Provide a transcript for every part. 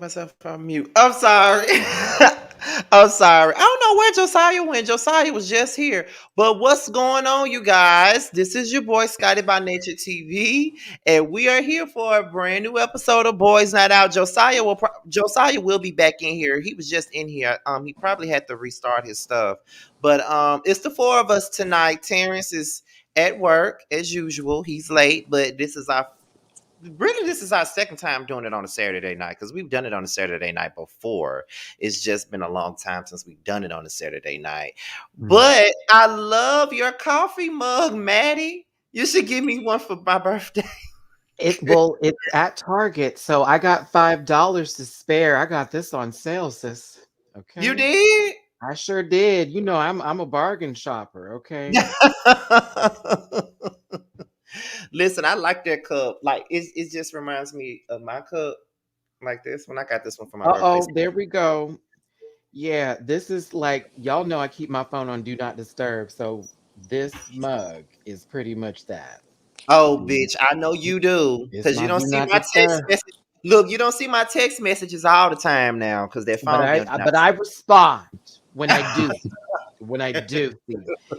myself on mute. I'm sorry. I'm sorry. I don't know where Josiah went. Josiah was just here. But what's going on, you guys? This is your boy Scotty by Nature TV, and we are here for a brand new episode of Boys Night Out. Josiah will be back in here. He was just in here. He probably had to restart his stuff. But it's the four of us tonight. Terrence is at work as usual. He's late, but this is our second time doing it on a Saturday night because we've done it on a Saturday night before. It's just been a long time since we've done it on a Saturday night. But I love your coffee mug, Maddie. You should give me one for my birthday. It's at Target, so I got $5 to spare. I got this on sale, sis. Okay. You did? I sure did. You know, I'm a bargain shopper, okay? Listen, I like that cup. Like it just reminds me of my cup like this when I got this one for my birthday. There we go. Yeah, this is like y'all know I keep my phone on do not disturb, so this mug is pretty much that. Oh, bitch, I know you do. It's Because you my don't do see not my text disturb. message. Look, you don't see my text messages all the time now because that But phone I, bill. I but I respond when I do. When I do see.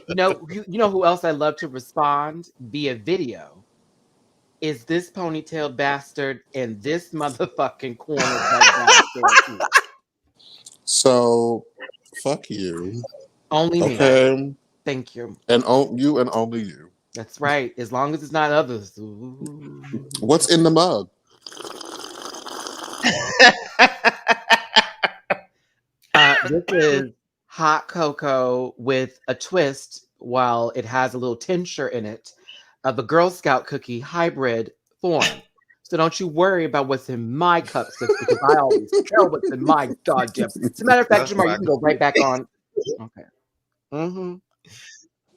You know who else I love to respond via video is this ponytailed bastard in this motherfucking corner right downstairs. So, fuck you. Only me. Okay. Thank you. And you and only you. That's right. As long as it's not others. What's in the mug? This is hot cocoa with a twist while it has a little tincture in it of a Girl Scout cookie hybrid form. So don't you worry about what's in my cup, sis, because I always tell what's in my goddamn. As a matter of fact, Jamar, you can go right back on. Okay. Mm-hmm.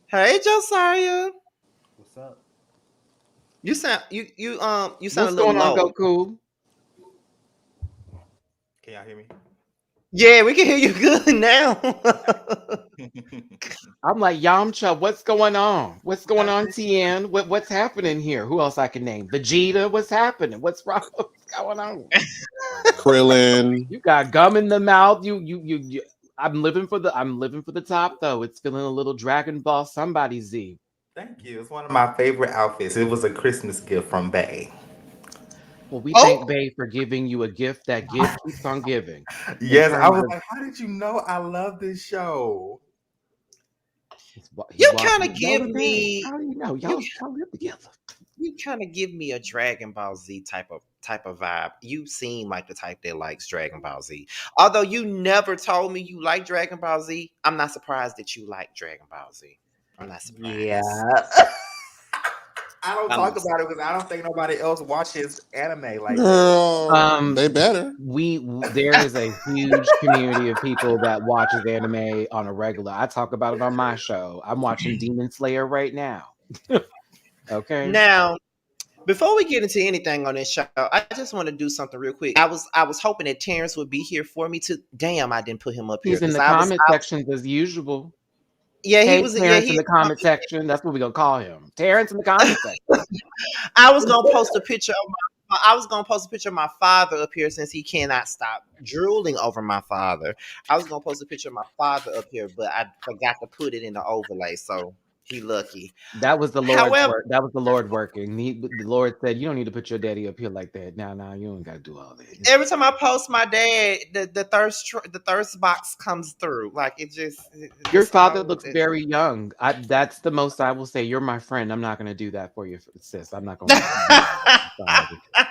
Hey, Josiah. What's up? You sound you sound What's a little going on, low. Goku? Can y'all hear me? Yeah, we can hear you good now. I'm like Yamcha. What's going on? What's going on, TN? What's happening here? Who else I can name? Vegeta. What's happening? What's wrong? What's going on? Krillin. You got gum in the mouth. You. I'm living for the top though. It's feeling a little Dragon Ball somebody Z. Thank you. It's one of my favorite outfits. It was a Christmas gift from Bay. Well, we Oh. thank Babe for giving you a gift. That gift keeps on giving. Yes, I was like, how did you know I love this show? You kind of give me. How do you know? Y'all live together. You kind of give me a Dragon Ball Z type of vibe. You seem like the type that likes Dragon Ball Z. Although you never told me you like Dragon Ball Z, I'm not surprised that you like Dragon Ball Z. I'm not surprised. Yeah. I don't talk about it because I don't think nobody else watches anime like that. Girl, they better. There is a huge community of people that watches anime on a regular. I talk about it on my show. I'm watching Demon Slayer right now. Okay. Now, before we get into anything on this show, I just want to do something real quick. I was hoping that Terrence would be here for me to. Damn, I didn't put him up here. He's in the comment sections as usual. Yeah, hey, he was. Terrence in the comment section. That's what we're gonna call him. Terrence in the comment section. I was gonna post a picture of my father up here since he cannot stop drooling over my father. I was gonna post a picture of my father up here, but I forgot to put it in the overlay, so he lucky. That was the Lord. However, that was the Lord working. The Lord said, "You don't need to put your daddy up here like that. Now, you don't got to do all that." Every time I post my dad, the thirst box comes through. Like it just. Your father looks very young. That's the most I will say. You're my friend. I'm not going to do that for you, sis. I'm not going to.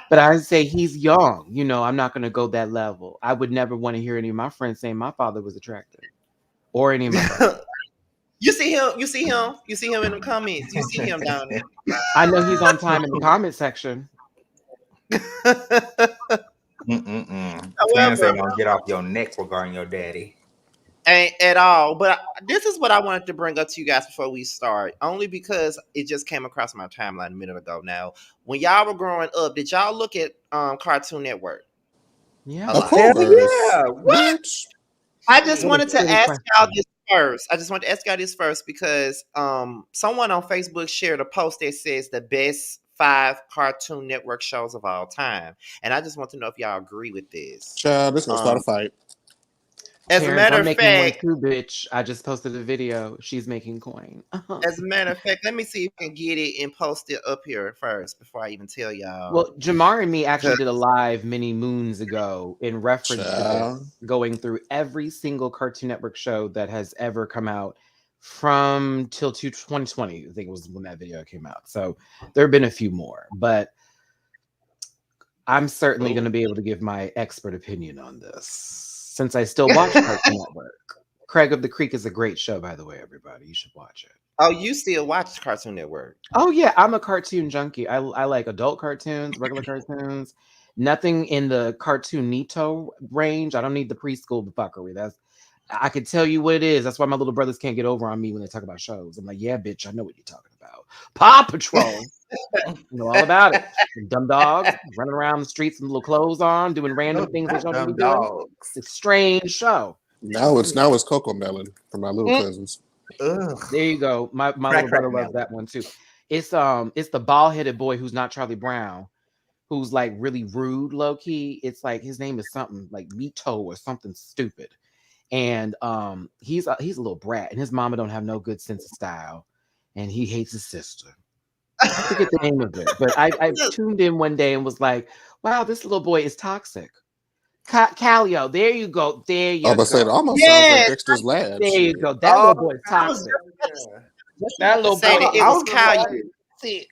But I say he's young. You know, I'm not going to go that level. I would never want to hear any of my friends saying my father was attractive, or any of my friends. You see him in the comments. You see him down there. I know he's on time in the comment section. Parents ain't gonna get off your neck regarding your daddy. Ain't at all. But this is what I wanted to bring up to you guys before we start. Only because it just came across my timeline a minute ago. Now, when y'all were growing up, did y'all look at Cartoon Network? Yeah, of course. Yeah. What? I just wanted to ask y'all this first. I just want to ask y'all this first because someone on Facebook shared a post that says the best 5 Cartoon Network shows of all time. And I just want to know if y'all agree with this. Child, this gonna start a fight. As a Terrence, matter I'm of making one fact, too, bitch. I just posted a video. She's making coin. let me see if I can get it and post it up here first before I even tell y'all. Well, Jamar and me actually 'Cause did a live many moons ago in reference to Child. this, going through every single Cartoon Network show that has ever come out from till to 2020. I think it was when that video came out. So there have been a few more, but I'm certainly going to be able to give my expert opinion on this since I still watch Cartoon Network. Craig of the Creek is a great show, by the way, everybody. You should watch it. Oh, you still watch Cartoon Network? Oh yeah, I'm a cartoon junkie. I like adult cartoons, regular cartoons. Nothing in the cartoon Nito range. I don't need the preschool fuckery. I can tell you what it is. That's why my little brothers can't get over on me when they talk about shows. I'm like, yeah, bitch, I know what you're talking about. Paw Patrol. I know all about it. And dumb dogs running around the streets with little clothes on, doing random things they Not shouldn't be dumb doing. dogs. It's a strange show. Now it's Coco Melon for my little cousins. Ugh. There you go. My little brother loves that one too. It's the bald-headed boy who's not Charlie Brown, who's like really rude, low key. It's like his name is something like Mito or something stupid. And he's a little brat, and his mama don't have no good sense of style, and he hates his sister. I forget the name of it, but I tuned in one day and was like, wow, this little boy is toxic. Calio, there you go. There you I was go. about to say it almost sounds Yes, like Dexter's Lab. There you shit. go. That little boy is I was toxic. Yeah. That little say boy that it I was was gonna Caillou. say, sick.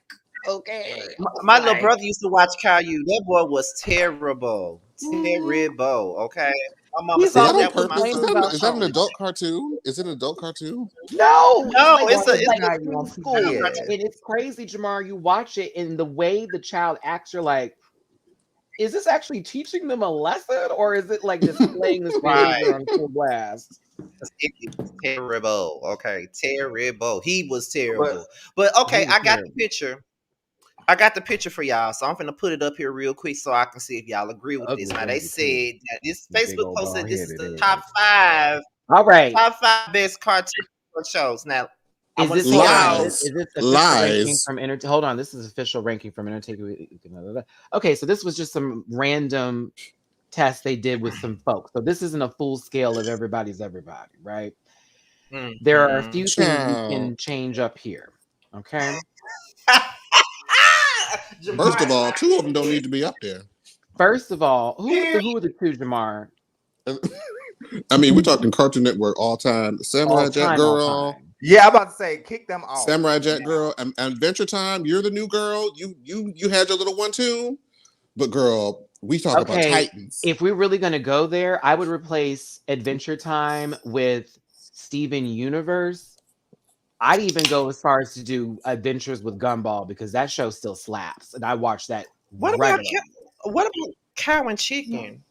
Okay. My little brother used to watch Caillou. That boy was terrible. Terrible. Okay. My mama He's Is said that on always that was my purpose? complaining son's about Is that an something. adult cartoon? Is it an adult cartoon? No, it's No, like it's a like Now you want preschool. PBS. And it's crazy, Jamar. You watch it and the way the child acts, you're like, is this actually teaching them a lesson or is it like displaying this right. behavior on full blast? It was terrible. Okay. Terrible. He was But terrible. But He okay, was I got the terrible. picture. I got the picture for y'all, so I'm gonna put it up here real quick so I can see if y'all agree with this. Ugly Now they baby too. said that this Big Facebook old post bald said this is headed the ass. All right. top five best cartoon shows. Now I Is want to this see hold on? y'all. Lies. Is this official ranking Lies. from Hold on, this is official ranking from Entertainment. Okay, so this was just some random test they did with some folks. So this isn't a full scale of everybody's everybody, right? There are a few things we Child. can change up here. Okay. First of Jamar, all, two of them don't need to be up there. First of all, who are the two, Jamar? I mean, we're talking Cartoon Network all time. Samurai All Jack time, all Girl. time. yeah, I'm about to say, kick them off. Samurai Jack Girl and Adventure Time. You're the new girl. You had your little one too. But girl, we talk about Okay, Titans. if we're really gonna go there, I would replace Adventure Time with Steven Universe. I'd even go as far as to do Adventures with Gumball because that show still slaps, and I watch that what about regularly. what about cow and chicken?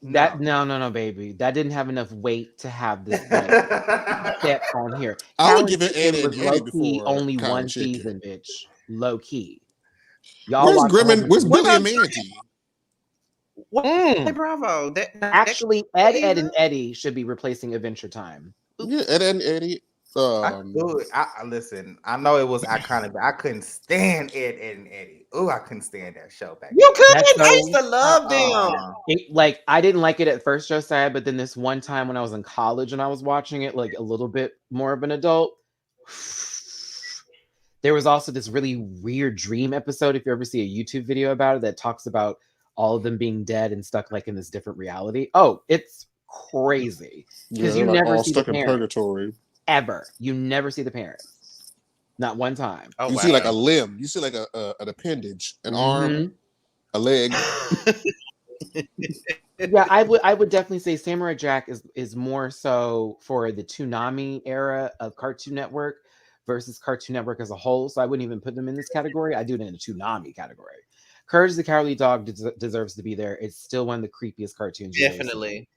That no, baby, that didn't have enough weight to have this like step on here. I Cow would and give it Chicken Eddie was and Eddie low key before only Cow one and Chicken. season, bitch. Low key. Y'all watch a whole bunch Where's of What Billy about and Mandy? what? Hey, Mm. Bravo. Actually, Ed, Ed, either? and Eddie should be replacing Adventure Time. Yeah, Ed and Eddie. Listen. I know it was iconic, but I couldn't stand Ed, and Eddie. Oh, I couldn't stand that show back You then. That couldn't? I used show, to love them. like I didn't like it at first, Josiah, but then this one time when I was in college and I was watching it, like a little bit more of an adult. There was also this really weird dream episode, if you ever see a YouTube video about it, that talks about all of them being dead and stuck like in this different reality. Oh, it's crazy. Yeah, Because they're you like never all see the stuck in parents. purgatory. Ever. You never see the parents. Not one time. Oh, You see like a limb. You see like an appendage, an arm, a leg. Yeah, I would definitely say Samurai Jack is more so for the Toonami era of Cartoon Network versus Cartoon Network as a whole. So I wouldn't even put them in this category. I do it in the Toonami category. Courage the Cowardly Dog deserves to be there. It's still one of the creepiest cartoons you've ever seen. Definitely.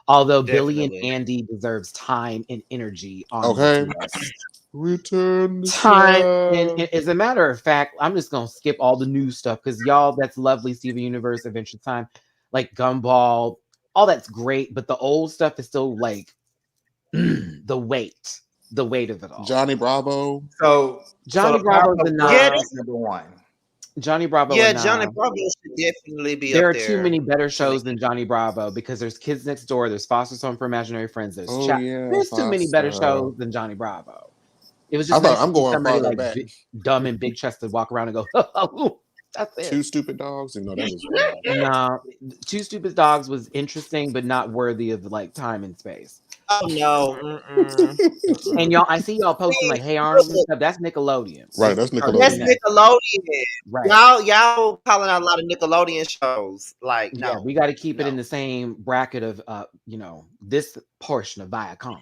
Although Billy and Definitely. Andy deserves time and energy on Okay. this list. Return the Time, and child. as a matter of fact, I'm just gonna skip all the new stuff because y'all, that's lovely. Steven Universe, Adventure Time, like Gumball, all that's great, but the old stuff is still like the weight of it all. Johnny Bravo. So Johnny Bravo's the Powerpuff Girls nine. is number one. Johnny Bravo Yeah, and Johnny Bravo should definitely be there up are too there many better in the shows than Johnny Bravo because there's Kids Next Door, there's Foster's Home for Imaginary Friends, there's Oh Chat. yeah, There's too many better Foster. shows than Johnny Bravo. It was I just thought nice to I'm see going somebody farther like back. dumb and big chested walk around and go, oh, that's it. Two Stupid Dogs. You know that was wild. No, Two Stupid Dogs was interesting, but not worthy of like time and space. Oh no. And Mm-mm. y'all, I see y'all posting See, like Hey Arnold and look, stuff. That's Nickelodeon. Right, That's that's Cartoon that's Nickelodeon. Network. Nickelodeon. Right. Y'all calling out a lot of Nickelodeon shows. Like, Yeah, no, we got to keep it in no. the same bracket of this portion of Viacom.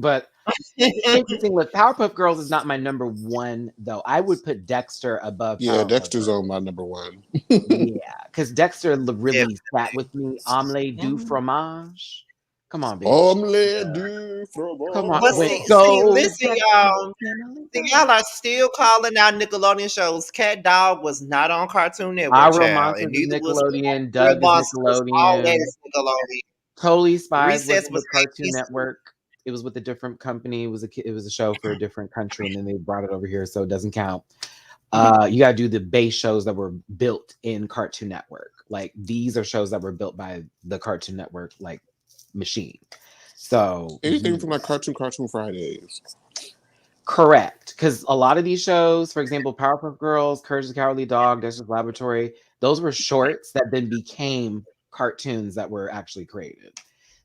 But interesting. Look, Powerpuff Girls is not my number one though. I would put Dexter above Yeah, Powerpuff Dexter's Girls. on my number one. Yeah, because Dexter really Definitely. sat with me. Omelette du Mhm. fromage. Come on, bitch. Omelette du Come on. But With see, fromage. gold listen, Dexter y'all. family See, ties. y'all are still calling out Nickelodeon shows. Cat Dog was not on Cartoon Network, My Real child, and Monsters is neither was Nickelodeon. Real Doug is Monsters. All that Nickelodeon. is Nickelodeon. Totally Spies Recess wasn't was with Cartoon ABC. Network. It was with a different company. It was a show for a different country, and then they brought it over here, so it doesn't count. You gotta do the base shows that were built in Cartoon Network. Like these are shows that were built by the Cartoon Network like machine. So Anything from like Cartoon Fridays. correct, because a lot of these shows, for example, Powerpuff Girls, Courage the Cowardly Dog, Dexter's Laboratory, those were shorts that then became cartoons that were actually created.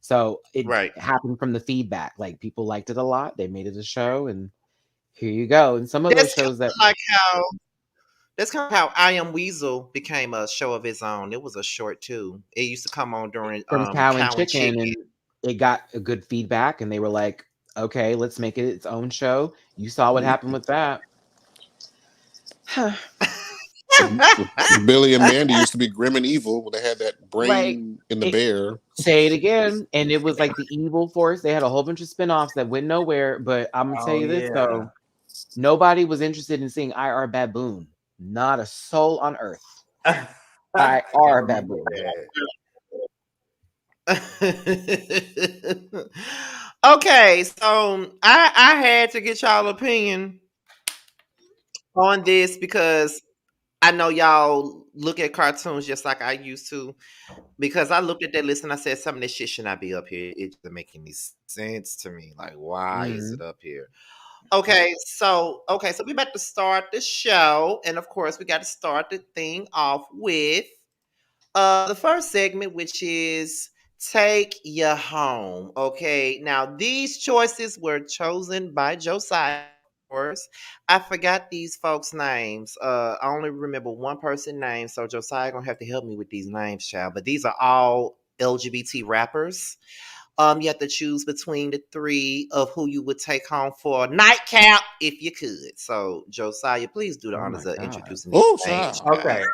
So it Right. happened from the feedback. Like people liked it a lot, they made it a show, and here you go. And some of those That's kind shows that of like how that's kind of how I Am Weasel became a show of its own. It was a short too. It used to come on during from Cow and Cow and Chicken, Chicken. and it got a good feedback, and they were like, okay, let's make it its own show. You saw what happened with that. Billy and Mandy used to be grim and evil when they had that Like brain in the it, bear. say it again. And it was like the evil force. They had a whole bunch of spin-offs that went nowhere. But I'm gonna tell Oh you this yeah. though. Nobody was interested in seeing IR Baboon. Not a soul on earth. I IR remember Baboon. that. Okay, so I had to get y'all opinion on this because I know y'all look at cartoons just like I used to. Because I looked at that list and I said some of this shit should not be up here. It doesn't make any sense to me. Like, why is Mhm. it up here? Okay, so we about to start the show, and of course we got to start the thing off with the first segment, which is Take You Home. Okay, now these choices were chosen by Josiah, of course. I forgot these folks' names. I only remember one person's name, so Josiah gonna have to help me with these names, child. But these are all LGBT rappers. You have to choose between the three of who you would take home for a nightcap if you could. So, Josiah, please do the Oh my honors of god. introducing these Oh, names, child. child. Okay.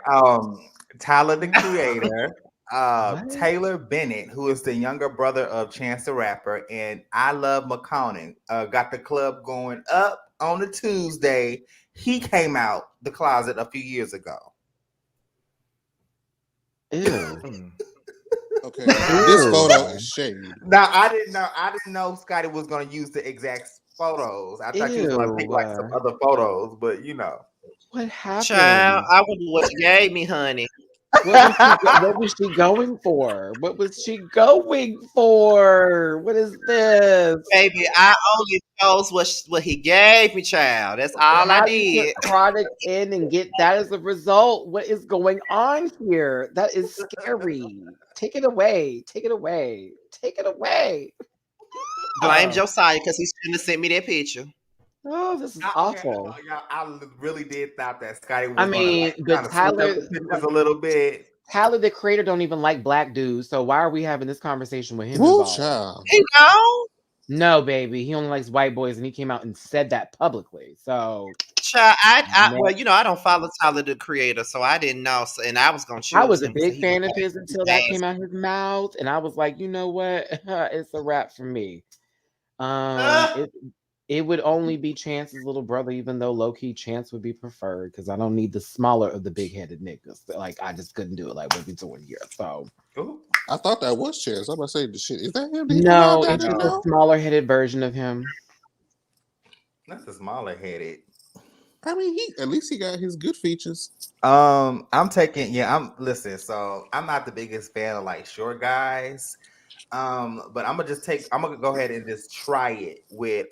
Tyler the Creator, What? Taylor Bennett, who is the younger brother of Chance the Rapper, and I Love McConan. Got the club going up on a Tuesday. He came out the closet a few years ago. Ew. Hmm. Okay, this photo Ew. is shade. Now I didn't know. I didn't know Scotty was going to use the exact photos. I thought you was going to pick Ew. like some other photos, but you know. What Child, happened? I wonder what you gave me, honey. What was she going for? What was she going for? What is this? Baby, I only chose what he gave me, child. That's all I How do you did. put product in and get that as a result? What is going on here? That is scary. Take it away. Take it away. Take it away. Blame Josiah because he shouldn't have sent me that picture. Oh, this is Okay, awful. I really did thought that Scotty I was going to mean, like but kind of switch up Tyler, the pictures a little bit. Tyler, the creator, don't even like black dudes. So why are we having this conversation with him Woo, involved? child. You know, No, baby, he only likes white boys, and he came out and said that publicly. So, child, well, man, I don't follow Tyler the Creator, so I didn't know. So, and I was gonna I choose was a him because big he was fan of like his until that came out his mouth, and I was like, you know what, it's a wrap for me. fast. It would only be Chance's little brother, even though low key Chance would be preferred because I don't need the smaller of the big headed niggas. Like I just couldn't do it. Like what we doing here? So Ooh, I thought that was Chance. I'm about to say the shit. Is that him? Did he come out no, that it's day just a no, now? smaller headed version of him. that's a smaller headed. I mean, he at least he got his good features. I'm taking I'm listen, so I'm not the biggest fan of like short guys. But I'm gonna go ahead and just try it with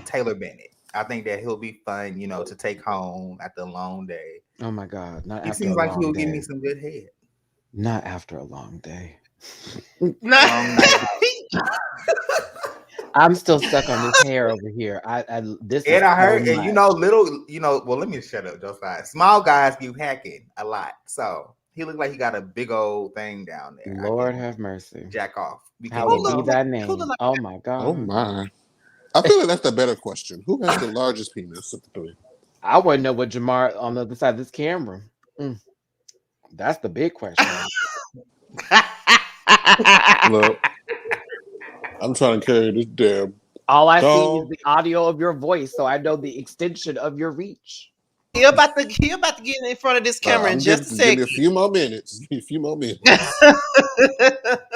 Taylor Bennett. I think that he'll be fun, to take home after a long day. Oh my God, not He after a seems like long he'll give day. me some good head. Not after a long day. No. Long night out. I'm still stuck on this hair over here. This is And I so heard, and much. well, let me shut up, Josiah. Small guys be hacking a lot. So he looked like he got a big old thing down there. I Lord can have mercy. jack off. We can, Hallowed be thy Who look name. like Oh my Oh God. my! I feel like that's the better question. Who has the largest penis of the three? I want to know what Jamar on the other side of this camera. Mm, that's the big question. Look, I'm trying to carry this damn All I see is dog. the audio of your voice, so I know the extension of your reach. he about to get in front of this camera in I'm just a give me second. a few more minutes. Give me a few more minutes.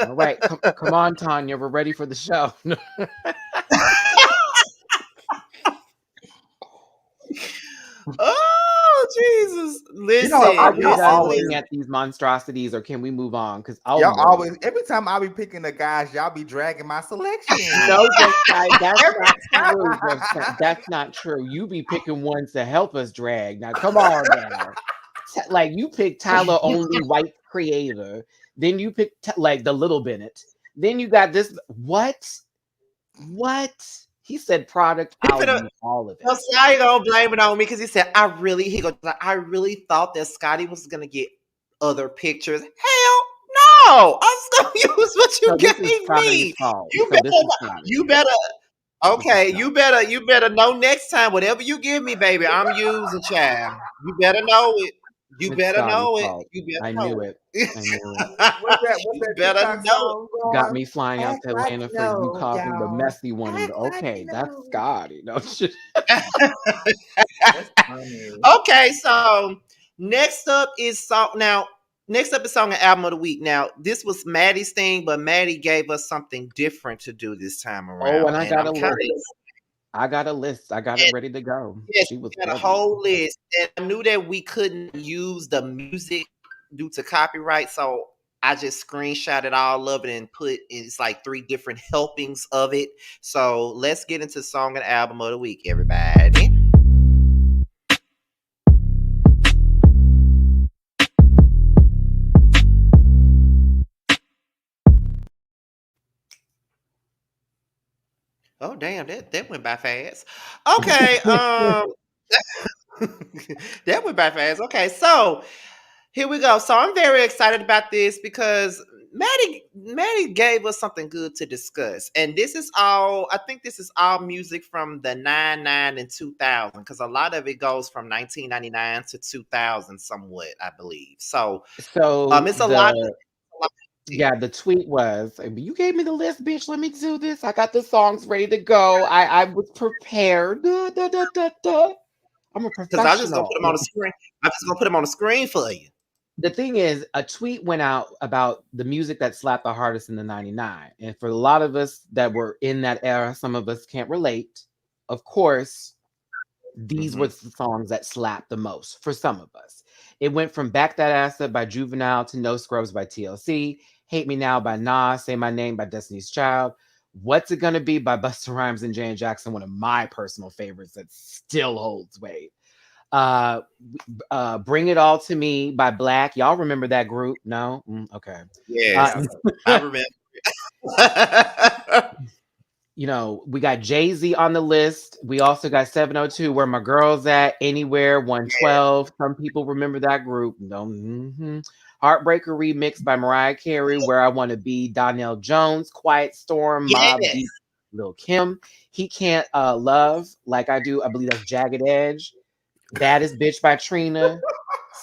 All right, come on, Tanya. We're ready for the show. Oh Jesus! Are Listen, we y'all done listen, always, looking at these monstrosities, or can we move on? Because oh y'all Lord. always, every time I be picking the guys, y'all be dragging my selection. No, Josiah, that's Every not true. time. Josiah. That's not true. You be picking ones to help us drag. Now, come on now. Like you pick Tyler only white creator, then you pick like the Little Bennett, then you got this. What? He said product. he I'll finna. use all of it. Josiah gonna blame it on me because he said I really thought that Scotty was gonna get other pictures. Hell no! I was gonna use what So you this is gave Scotty's me. fault. You So this better is Scotty. you better This is okay, Scotty. you better know next time, whatever you give me, baby, I'm using, child. You better know it. You It's better Scotty's know it. fault. You I better knew know it. it. I knew it. What's You that better TikTok know song Got going? me flying out Act to like Atlanta you for you know, causing the y'all. messy one. And Act like okay, you that's know. Scotty. No shit. That's funny. Okay, so next up is song. Now, next up is song and album of the week. Now, this was Maddie's thing, but Maddie gave us something different to do this time Oh, and around, I and got a I'm kind list. of I got a list. I got it ready to go. yes, She was we got a ready. whole list, and I knew that we couldn't use the music due to copyright, so I just screenshotted all of it and put it's like three different helpings of it. So let's get into song and album of the week, everybody. Oh damn, that went by fast. Okay, that went by fast. Okay, so here we go. So I'm very excited about this because Maddie gave us something good to discuss. And this is all I think this is all music from the 99 and 2000 because a lot of it goes from 1999 to 2000 somewhat, I believe. So So it's a lot here. the tweet was, you gave me the list, bitch. Let me do this. I got the songs ready to go. I was prepared. Da, da, da, da, da. I'm a Because I'm just gonna put professional. them on the screen. I'm just gonna put them on the screen for you. The thing is, a tweet went out about the music that slapped the hardest in the 99. And for a lot of us that were in that era, some of us can't relate. Of course, these were Mhm. the songs that slapped the most for some of us. It went from Back That Ass Up by Juvenile to No Scrubs by TLC, Hate Me Now by Nas, Say My Name by Destiny's Child, What's It Gonna Be by Busta Rhymes and Janet Jackson, one of my personal favorites that still holds weight. Uh, Bring It All to Me by Black. Y'all remember that group? No? Okay. Yes, Uh, I remember. we got Jay-Z on the list. We also got 702, Where My Girls At, Anywhere, 112. Some people remember that group. No. Heartbreaker remix by Mariah Carey, Where I Want to Be, Donnell Jones, Quiet Storm, Mob Yes. Deep, Lil Kim. He Can't Love Like I Do. I believe that's Jagged Edge. Baddest Bitch by Trina.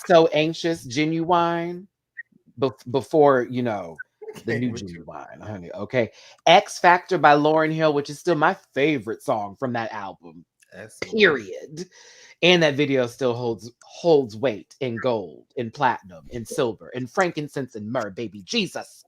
So Anxious, Genuine. Before, the Okay, new with you. Genuine, honey. Okay. X Factor by Lauryn Hill, which is still my favorite song from that album. That's smooth. Period. And that video still holds weight in gold, in platinum, in silver, in frankincense and myrrh, baby Jesus.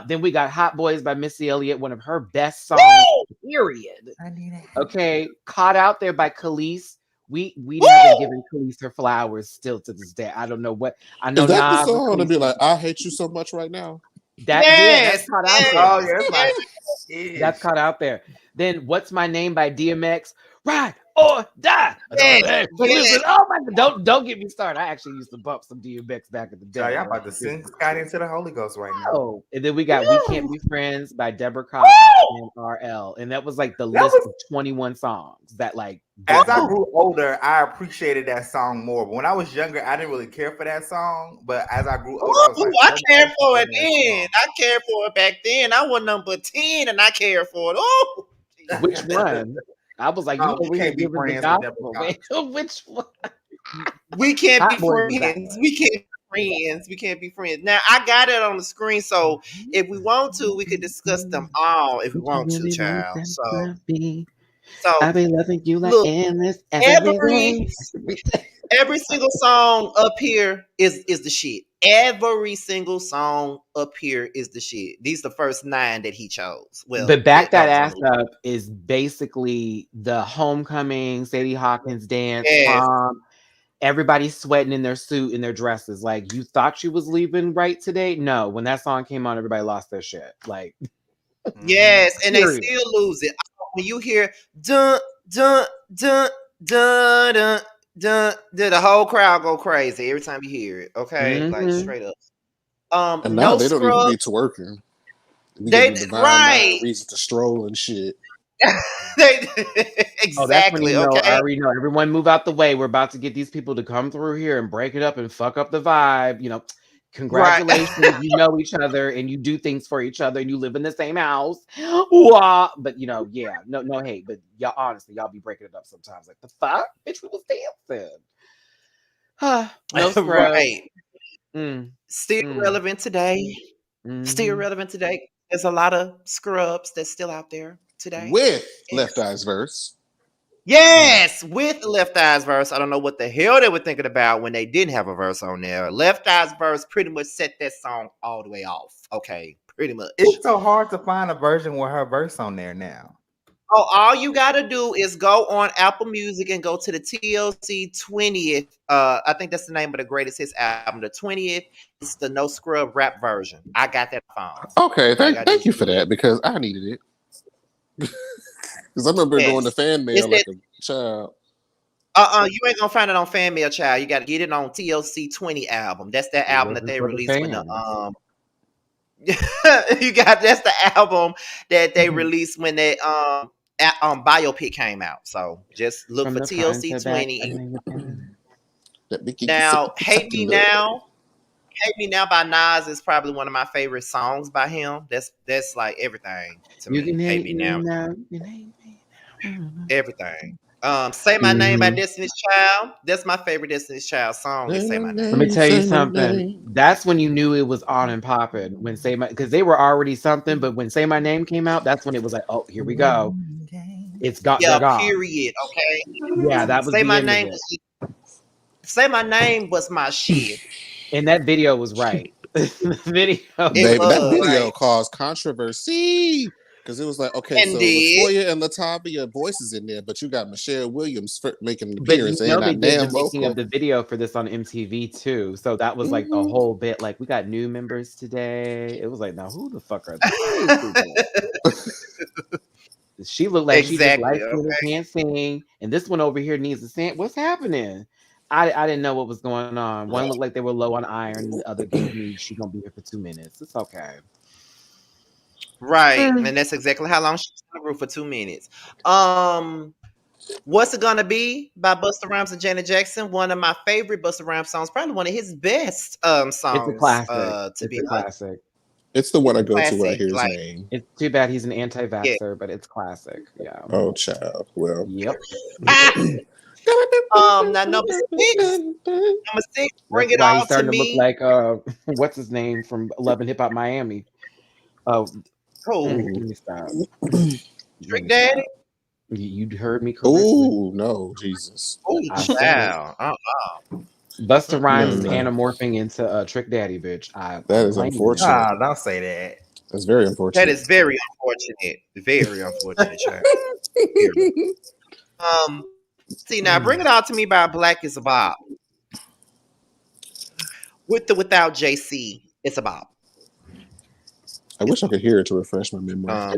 Then we got Hot Boys by Missy Elliott, one of her best songs, Woo! period. I need a Okay. Caught Out There by Khalees, We haven't Woo! given Khalees her flowers still to this day. I don't know what I know. Is that the Nas and song to be Khalees. like, I hate you so much right now? That's Yes, caught out yes. there. Oh yeah, that's my That's ish. caught out there. Then What's My Name by DMX? Ride or die. Yes, Hey, but yes. listen, oh my god, don't get me started. I actually used to bump some DMX back in the Child, day. y'all Let's about to get sing this Scott shit. into the Holy Ghost right now. Oh, and then we got We Can't Woo! Be Friends by Deborah Cox Woo! and RL. And that was like the That list was of 21 songs that like as blew I me. Woo! grew older, I appreciated that song more. But when I was younger, I didn't really care for that song. But as I grew older, I was Woo! like, I oh my, cared that's for a it good ass then. song. I cared for it back then. I was number 10 and I cared for it. Oh, Which one? I was like, you We over here can't be giving the friends with Deborah gospel. Wait, Cox. which one? we can't be Hot Boys was that friends. one. We can't be friends. We can't be friends. Now I got it on the screen, so if we want to, we could discuss them all if we Would you want to, really want child. them So, to be? so I've been loving you like look, endless every every day. every single song up here is the shit. Every single song up here is the shit. These the first 9 that he chose. Well, But Back that That was on Ass the list. Up is basically the homecoming, Sadie Hawkins dance, Yes, prom, everybody sweating in their suit and their dresses. Like, you thought you was leaving right today? No, when that song came on, everybody lost their shit. Like, Hmm. yes, and they period. still lose it. When you hear dun dun dun dun dun dun, the whole crowd go crazy every time you hear it. Okay, like Hmm. straight up. And now No they don't even scrub. be twerking. We give They them divine nine right. reasons to stroll and shit. they Oh, that's when exactly you know, I okay. already know. Everyone move out the way. We're about to get these people to come through here and break it up and fuck up the vibe. Right. Congratulations. You know each other and you do things for each other and you live in the same house. Wah. But yeah, no hate. But y'all honestly, y'all be breaking it up sometimes. Like the fuck? Bitch, we was dancing. No scrubs. Right. Mm, Still mm, relevant today. Still mm-hmm. relevant today. There's a lot of scrubs that's still out there today. With Left Yes. Eye's verse. Yes, with the Left Eye's verse. I don't know what the hell they were thinking about when they didn't have a verse on there. Left Eye's verse pretty much set that song all the way off. Okay, pretty much. It's so hard to find a version with her verse on there now. Oh, all you gotta do is go on Apple Music and go to the TLC 20th. I think that's the name of the greatest hits album. The 20th is the No Scrub rap version. I got that phone. Okay, All you gotta do thank is you for do that. that because I needed it. Because I remember going to Yes. fan It's mail that like a child. you ain't gonna find it on Fan Mail, child. You gotta get it on TLC 20 album. That's that It album that wasn't they for the released when the fans. that's the album that they released when that biopic came out. So just look From for the front TLC to back. 20. Let me give you some Now, sucking love. Hate Me Now by Nas is probably one of my favorite songs by him. That's like everything to You me. can Hate hate Me me Now, now. You can hate me now. everything. Say My Name by Mhm. Destiny's Child. That's my favorite Destiny's Child song is Say Say my My Name. Let me name, tell you say my something. name. That's when you knew it was on and popping. When Say My, because they were already something, but when Say My Name came out, that's when it was like, oh, here we go. It's got they're Yeah, gone. period. Okay. Yeah, that was Say the My end of Name it. was Say My Name was my shit. And that video was right. The video It was Baby, that was. right. video caused controversy because it was like, okay, And so did. Latoya and Latavia voices in there, but you got Michelle Williams making an But appearance and they not did the damn making of vocal. the video for this on MTV too. So that was like a Hmm. whole bit. Like, we got new members today. It was like, now who the fuck are these people? She looked like she just Exactly. light Okay. skinned and can't sing, and this one over here needs to sing. What's happening? I didn't know what was going on. One looked like they were low on iron. The other gave me she gonna be here for 2 minutes. It's okay. Right. Mm. And that's exactly how long she's in the group for 2 minutes. Um, What's It Gonna Be by Busta Rhymes and Janet Jackson. One of my favorite Busta Rhymes songs, probably one of his best It's a songs, classic. to It's be a honest. classic. It's the one It's I a go to when I classic. hear his Like, name. It's too bad he's an yeah. anti-vaxxer, but it's classic. Yeah. Oh, child. Well. Yep. Ah! Now number six, That's Bring It why he's All to starting to look Me. like what's his name from Love and Hip Hop Miami. Oh, Who? let me stop. Let Trick me Daddy? stop. You heard me correctly. Oh, no, Jesus. Oh, I said it. child. Busta Rhymes is Mm-mm. anymorphing into Trick Daddy, bitch. That I'm is claiming it. unfortunate. Ah, don't say that. That's very That unfortunate. is very unfortunate. Very unfortunate, child. Very. Um, See now, Bring It All to Me by Black is a bop. With the without JC, it's a bop. I wish I could hear it to refresh my memory.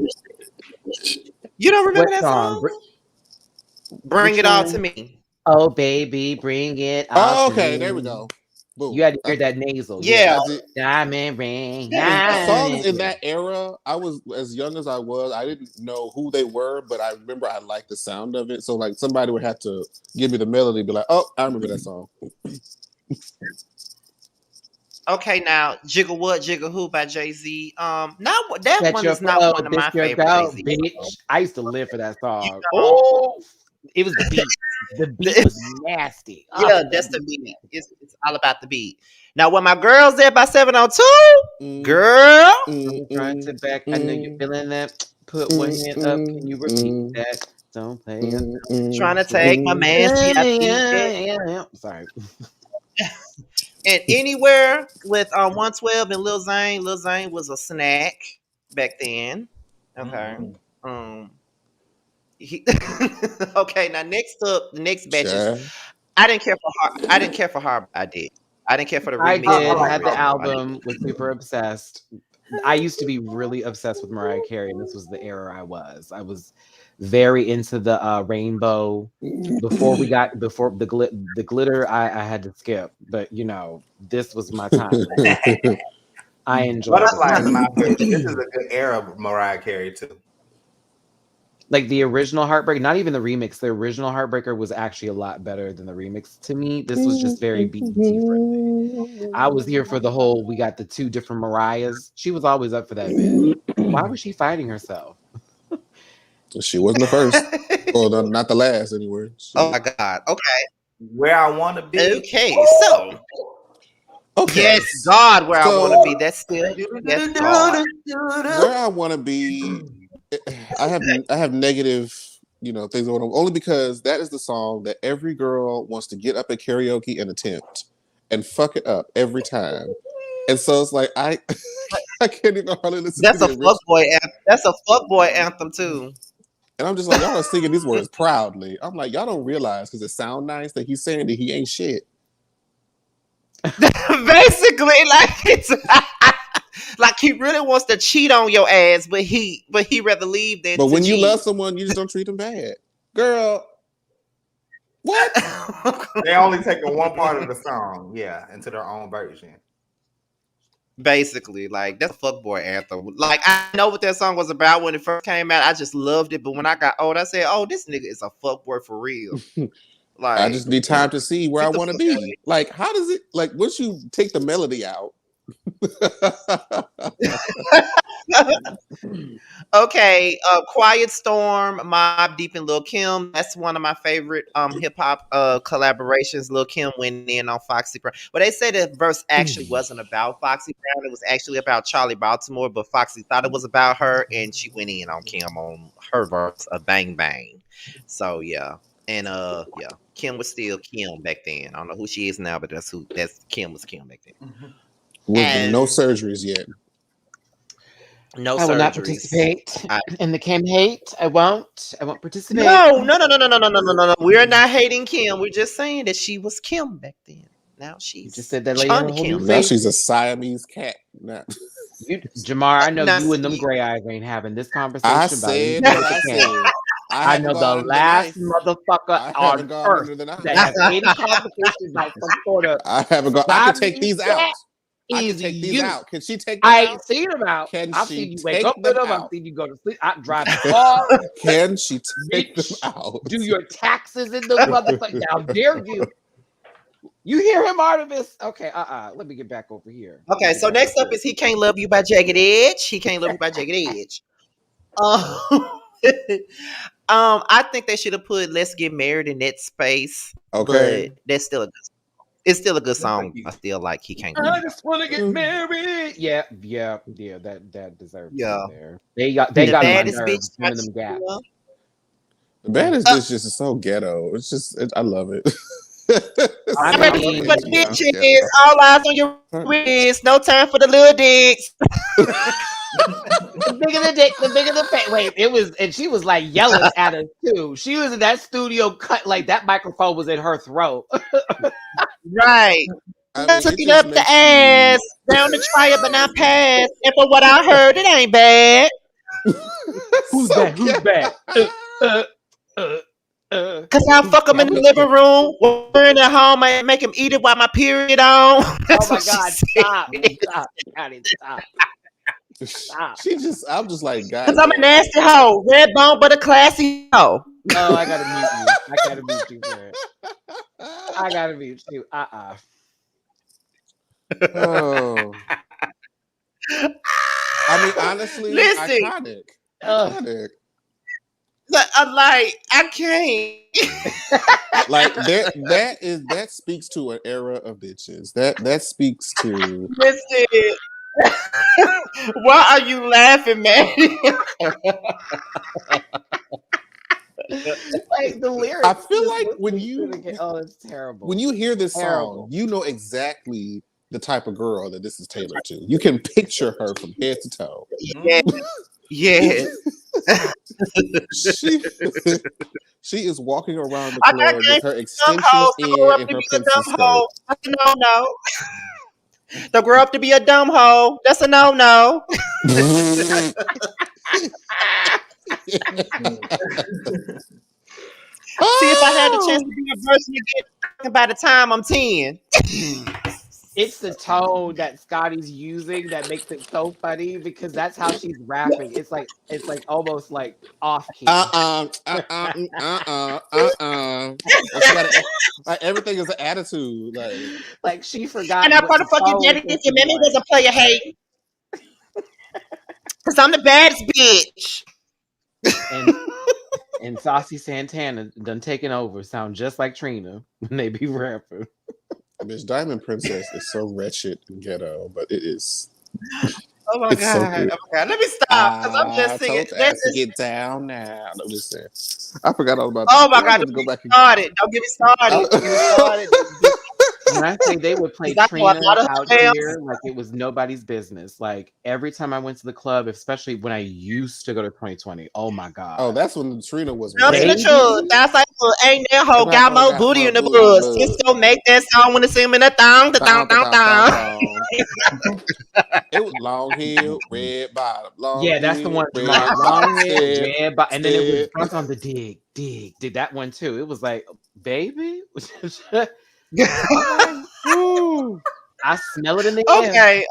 You don't remember What that song? song? Bring Which It All to one? Me. Oh, baby, bring it all Oh, to okay, there we me. go. Boom. You had to hear that nasal. Yeah. Yeah. Diamond ring. Songs in Yeah. that era, I was as young as I was. I didn't know who they were, but I remember I liked the sound of it. So like somebody would have to give me the melody, be like, "Oh, I remember that song." Okay, now Jiggle What, Jiggle Who by Jay-Z. Not that Set one your is not one of this my your favorite go, Jay-Z songs. bitch. I used to live for that You song. know, Oh, it was the beat. The beat was nasty. yeah, that's the beat. It's all about the beat. Now, when my girls there by 702, girl. I'm trying to back. I know you're feeling that. Put one hand up. Can you repeat that? Don't play it. Trying to take my man. See, I think it. Yeah. Sorry. And Anywhere with 112 and Lil Zane. Lil Zane was a snack back then. Okay. Um. Okay. Now next up, the next batch is. Child. I didn't care for I didn't care for Hard. I did. I didn't care for the I remix of did. the Had the original. album. Was super obsessed. I used to be really obsessed with Mariah Carey, and this was the era I was. I was very into the rainbow. Before the glitter, I had to skip. But you know, this was my time. I enjoyed it. Butterfly is my favorite. This is a good era of Mariah Carey too. Like the original Heartbreak, not even the remix. The original Heartbreaker was actually a lot better than the remix to me. This was just very BET friendly. I was here for the whole. We got the two different Mariahs. She was always up for that bit. Why was she fighting herself? She wasn't the first. Well, not the last, anyway. Oh my God. Okay. Where I Want to Be. Okay. So. Okay. Yes, God, where I want to be. That's still yes, God. Where I want to be. I have negative, things going on. Only because that is the song that every girl wants to get up at karaoke and attempt, and fuck it up every time. And so it's like I can't even hardly listen That's to a the original. That's a fuckboy anthem too. And I'm just like, y'all are singing these words proudly. I'm like, y'all don't realize because it sound nice that he's saying that he ain't shit. Basically, like it's like he really wants to cheat on your ass, but he rather leave than. But when cheat. you love someone, you just don't treat them bad, girl. What? They only taking one part of the song, into their own version. Basically, like that's a fuckboy anthem. Like I know what that song was about when it first came out. I just loved it, but when I got old, I said, "Oh, this nigga is a fuckboy for real." Like I just need time to see where I want to be. Like, how does it? Like, once you take the melody out. Okay, Quiet Storm, Mobb Deep, and Lil Kim. That's one of my favorite hip hop collaborations. Lil Kim went in on Foxy Brown. But they said the verse actually wasn't about Foxy Brown. It was actually about Charlie Baltimore, but Foxy thought it was about her, and she went in on Kim on her verse of Bang Bang. So yeah. And Kim was still Kim back then. I don't know who she is now, but that's Kim was Kim back then. With no surgeries yet. No, I will not participate in the Kim hate. I won't participate. No. We're not hating Kim. We're just saying that she was Kim back then. Now she's you just said that lady on Kim. Now she's a Siamese cat. Now. Jamar, I know you and them gray eyes ain't having this conversation. I said what I said. I know the last motherfucker on earth that has any conversation about some sort of. I haven't gone. I can take these out. I can take these out. Can she take them I out? ain't seen them out. I've seen you wake take up with them. I've seen you go to sleep. I drive the car. Can she take them out? Do your taxes in the motherfucker. How dare you? You hear him, Artemis? Okay, let me get back over here. Okay, so next up is He Can't Love You by Jagged Edge. He Can't Love You by Jagged Edge. I think they should have put Let's Get Married in that space. Okay. But that's still it's still a good song. I still like He Can't Love You. I just want to get married. Yeah, that deserves to be there. They got the on my baddest nerves bitch. doing them gaps. The baddest bitch is so ghetto. It's just, I love it. I mean, but the bitch is all eyes on your wrist. No time for the little dicks. The bigger the dick, the bigger the face. Wait, it was, and she was like yelling at us too. She was in that studio cut like that microphone was in her throat. Right. I I mean, took it it just up the makes ass, you. down to try it, but not pass. And for what I heard, it ain't bad. Who's So that? Who's that? Uh, Cause I fuck him in the living room, wearing at home, and make him eat it while my period on. Oh That's my what she God! said. Stop! Stop! Scotty, stop! Stop! I'm just like, Cause I'm a goddamn. nasty hoe, red bone, but a classy hoe. Oh, I gotta mute you. I gotta mute you for it. I gotta mute you. Oh, I mean, honestly, Listen, iconic, iconic. I'm like, I can't. Like that speaks to an era of bitches. That speaks to. Listen, why are you laughing, man? Like the lyrics. I feel just like listening to it again. Oh, it's terrible. when you hear this Terrible. song, you know exactly the type of girl that this is tailored to. You can picture her from head to toe. Yeah. Yes. she she is walking around the I got club game with her dumb extensions hoes to grow up in to her be a pencil dumb skirt. hoe. That's a no-no. To grow up to be a dumb hoe. That's a no-no. See, if I had the chance to be a virgin again by the time I'm 10. It's the tone that Scotty's using that makes it so funny because that's how she's rapping. It's like almost like off key. She got like everything is an attitude. Like she forgot And I what the probably fuck your tone was daddy if supposed to your be mammy like. was a player hate. Cause I'm the baddest bitch. And Saucy Santana done taken over, sound just like Trina when they be rapping. Miss Diamond Princess is so wretched and ghetto, but it is. Oh my It's so god. good. Oh my god. Let me stop. Cause I'm just I singing. told the ass to get down now. I'm just saying. I forgot all about Oh that. my I god. need Don't to go get me back and. started. Don't get me started. Don't get me started. When I say they would play Cause I know a Trina lot of out her here like it was nobody's business. Like every time I went to the club, especially when I used to go to 2020, oh my Oh, God. that's when Trina was Tell me the red. truth. Baby. That's like, well, ain't that hoe And I got more got booty my in the booty in the bud. bud. Cisco make that song when it's him in the thong, the thong, Thong, thong, thong, thong, thong. thong. It was long heel, red bottom. Long Yeah, that's the heel, one, red Jamar. bottom. Long hair, Step, red, and then it was step. drunk on the did that one too. It was like, baby, okay, Woo. I smell it in the air. I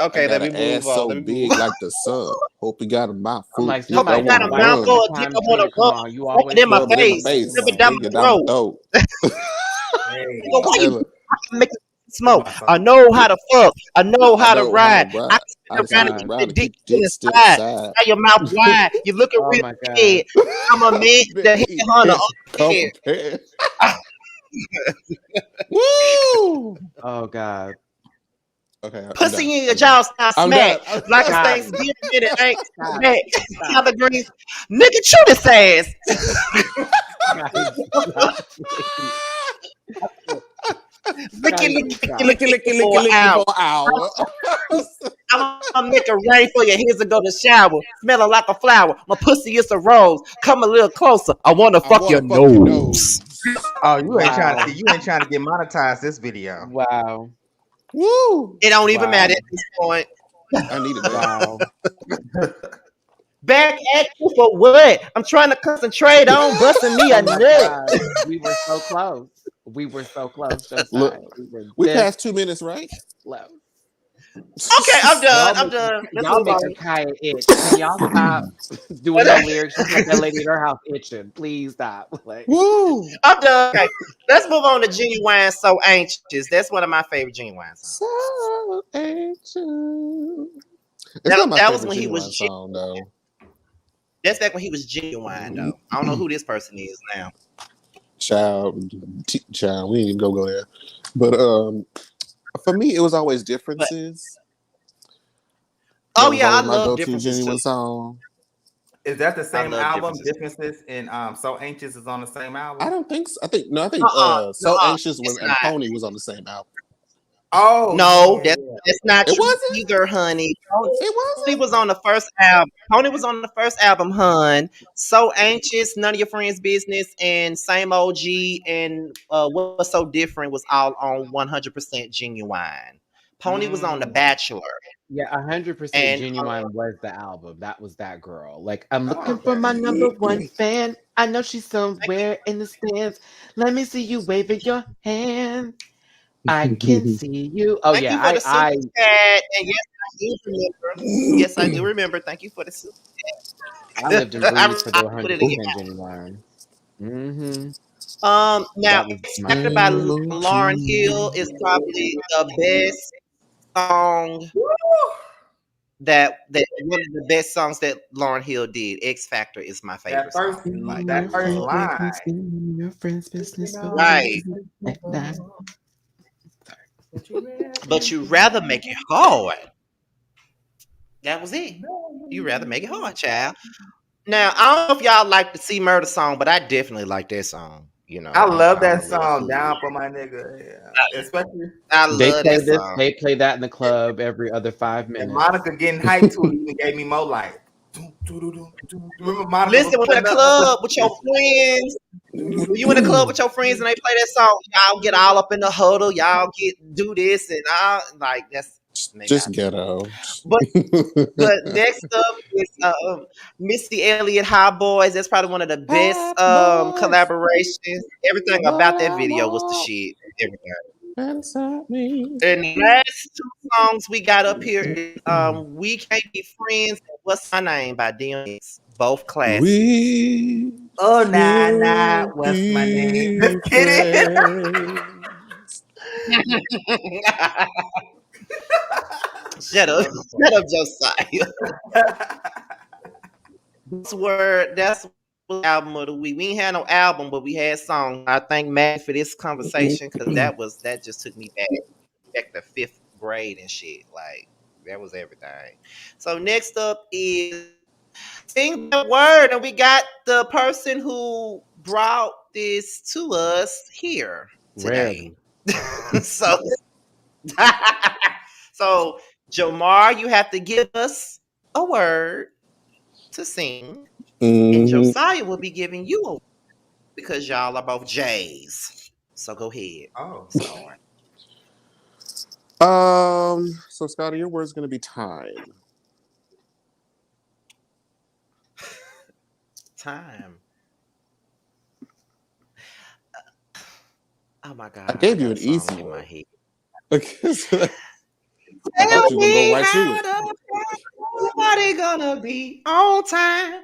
Okay. got Let an me move ass on. so Let me move big on. like the sun. Hope you got a mouth I'm full. like, If Hope I you somebody got got want a a to white run, girl mouthful of dick time up on too. the Come rub. on, you Rub it always in my rub supposed it to in my have face. something face, Rub it going down on. dig my it down my throat. throat. Hey, Nigga, why you Tell her, make it smoke? my I son. know how to fuck. I know I how to know how to ride. I ride. can I spin can around spin and God. keep around the and dick keep to dick the still side. side. Got your mouth wide. You looking Oh real my God. scared. I'm a man that hit Eat Hunter on it, the come head. prepared. Woo! Oh God. Okay, I'm done. Pussy in your I'm done. jaw start I'm smack. done. I'm Like it's done. Scotty. Thanksgiving and it ain't Stop. back. Stop. Collard greens. Nigga, chew this ass. Scotty, stop, please. Licky, Scotty, licky, licky, stop. licky, licky licky, for licky, an licky hour. for an hour. I'm gonna make it rain for you. Here's to go to shower. Smelling like a flower. My pussy is a rose. Come a little closer. I wanna I fuck your want to fuck your nose. nose. Oh, Wow. you ain't trying to get monetized this video. Wow. Woo! It don't even Wow. matter at this point. I needed that. Wow. Back at you for what? I'm trying to concentrate on busting me a Oh my nut. God. We were so close. We were so close, Josiah. Look, We were we this passed 2 minutes, right? close. Okay, I'm done. Y'all I'm make done. Let's y'all move make on. a Kaya itch. Can y'all stop doing no lyrics? You got that lady at her house itching. Please stop. Like, Woo! I'm done. Okay, let's move on to Genuine So Anxious. That's one of my favorite Genuine songs. So anxious. It's not my That was favorite when he genuine was. song though. That's back when he was genuine though. I don't know who this person is now. Child, child, we ain't even go there. But for me, it was always But differences. That oh was yeah, I always my love go-to differences too. genuine song. Is that the I same love album? differences. Differences and So Anxious is on the same I album? don't think so. I think no. I think So No, Anxious it's and not. Pony was on the same album. Oh No, yeah, yeah. that's not It true wasn't. either, honey. It Tony wasn't. was on the first album. Tony was on the first album, hun. So Anxious, None of Your Friends' Business, and Same OG, and What's So Different was all on 100% Genuine. Pony was on The Mm. Bachelor. Yeah, 100% And Genuine was the album. That was that girl. Like, I'm Oh, looking for okay. my number one fan. I know she's somewhere in the stands. Let me see you waving your hand. I can see you. Oh thank yeah, you for the super I chat. And yes, I do remember. Yes, I do remember. Thank you for the super I lived and breathed for the I put it again. 100% Genuine. Hmm. Now That was X my Factor by shit. Lauren Hill is probably the best song that one of the best songs that Lauren Hill did. X Factor is my That favorite first song. Like Your that first friend's absolutely. business, line. your friend's You business for know Right. at night. that you But ready you to rather make it hard. That was it. You rather make it hard, child. Now I don't know if y'all like the C Murder song, but I definitely like that song. I love I'm a that little song, fool. Down for My Nigga. Yeah. Especially I They love play that this. song. They play that in the club every other 5 minutes. Monica getting hyped to it even gave me more life. Remember Monica was Listen, when you in putting a up with club with your friends, when you in a club with your friends and they play that song, y'all get all up in the huddle, y'all get do this and all like that's maybe I Just do that. ghetto. But next up is Missy Elliott High Boys. That's probably one of the best Hot boys, collaborations. Everything what about that I video was the want shit. Everything. inside me. And the last two songs we got up here is We Can't Be Friends and What's My Name by DMX. Both classics. We Oh nah nah, can't what's my name? Just be kidding. friends. Shut up. That was Shut up, Josiah. That's the album of the week. We ain't had no album, but we had songs. I thank Matt for this conversation because that just took me back to fifth grade and shit. Like that was everything. So next up is Sing That Word, and we got the person who brought this to us here today. Rarely. so so Jamar, you have to give us a word to sing, and Mhm. Josiah will be giving you a word because y'all are both J's. So go ahead, oh. start. So Scotty, your word's gonna be time. Time. Oh my I God, I gave you got a an song easy in my one. head. Because I thought Tell you were gonna go me right to how it. the everybody gonna be on time.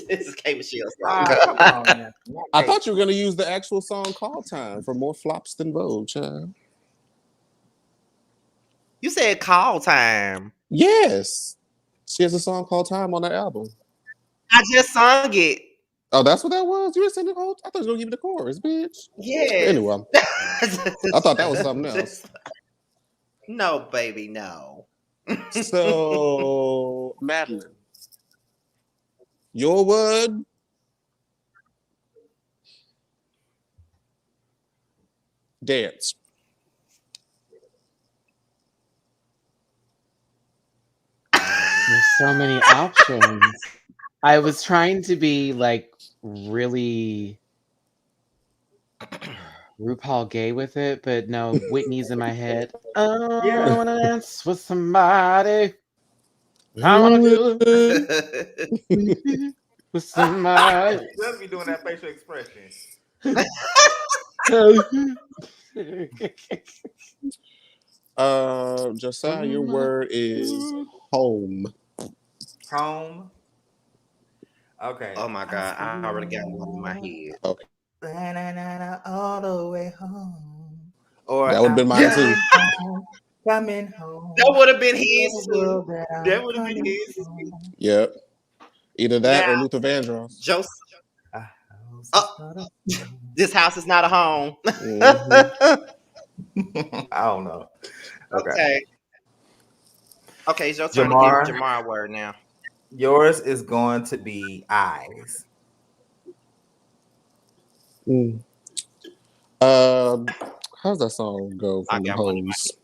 This is K Michelle's Ah, come song. on now. Not I Kate. thought you were gonna use the actual song "Call Time" for more flops than Vogue, child. You said call time. Yes, she has a song called "Time" on that album. I just sung it. Oh, that's what that was. You were singing the whole. I thought you were gonna give me the chorus, bitch. Yes. Anyway, I thought that was something else. No, baby, no. So, Madeline, your word, dance. There's so many options. I was trying to be like really RuPaul gay with it, but no, Whitney's in my head. Oh, I Yeah. wanna dance with somebody. I wanna do it with somebody. Just be doing that facial expression. Josiah, your word is home. Home. Okay. Oh my I God, I already got one in my still head. Okay, all the way home. Or that would have been I'm mine too. coming That home. would have been To his the too. world that That I'm would have been coming his. home. Yep, either that Now, or Luther Vandross. Joseph, A house is oh, not a this house is not a home. Hmm. I don't know. Okay. Okay. Okay, it's your turn to give Jamar, Jamar a word now. yours is going to be eyes. Mm. Um, how's that song go I from them got one in my hoes?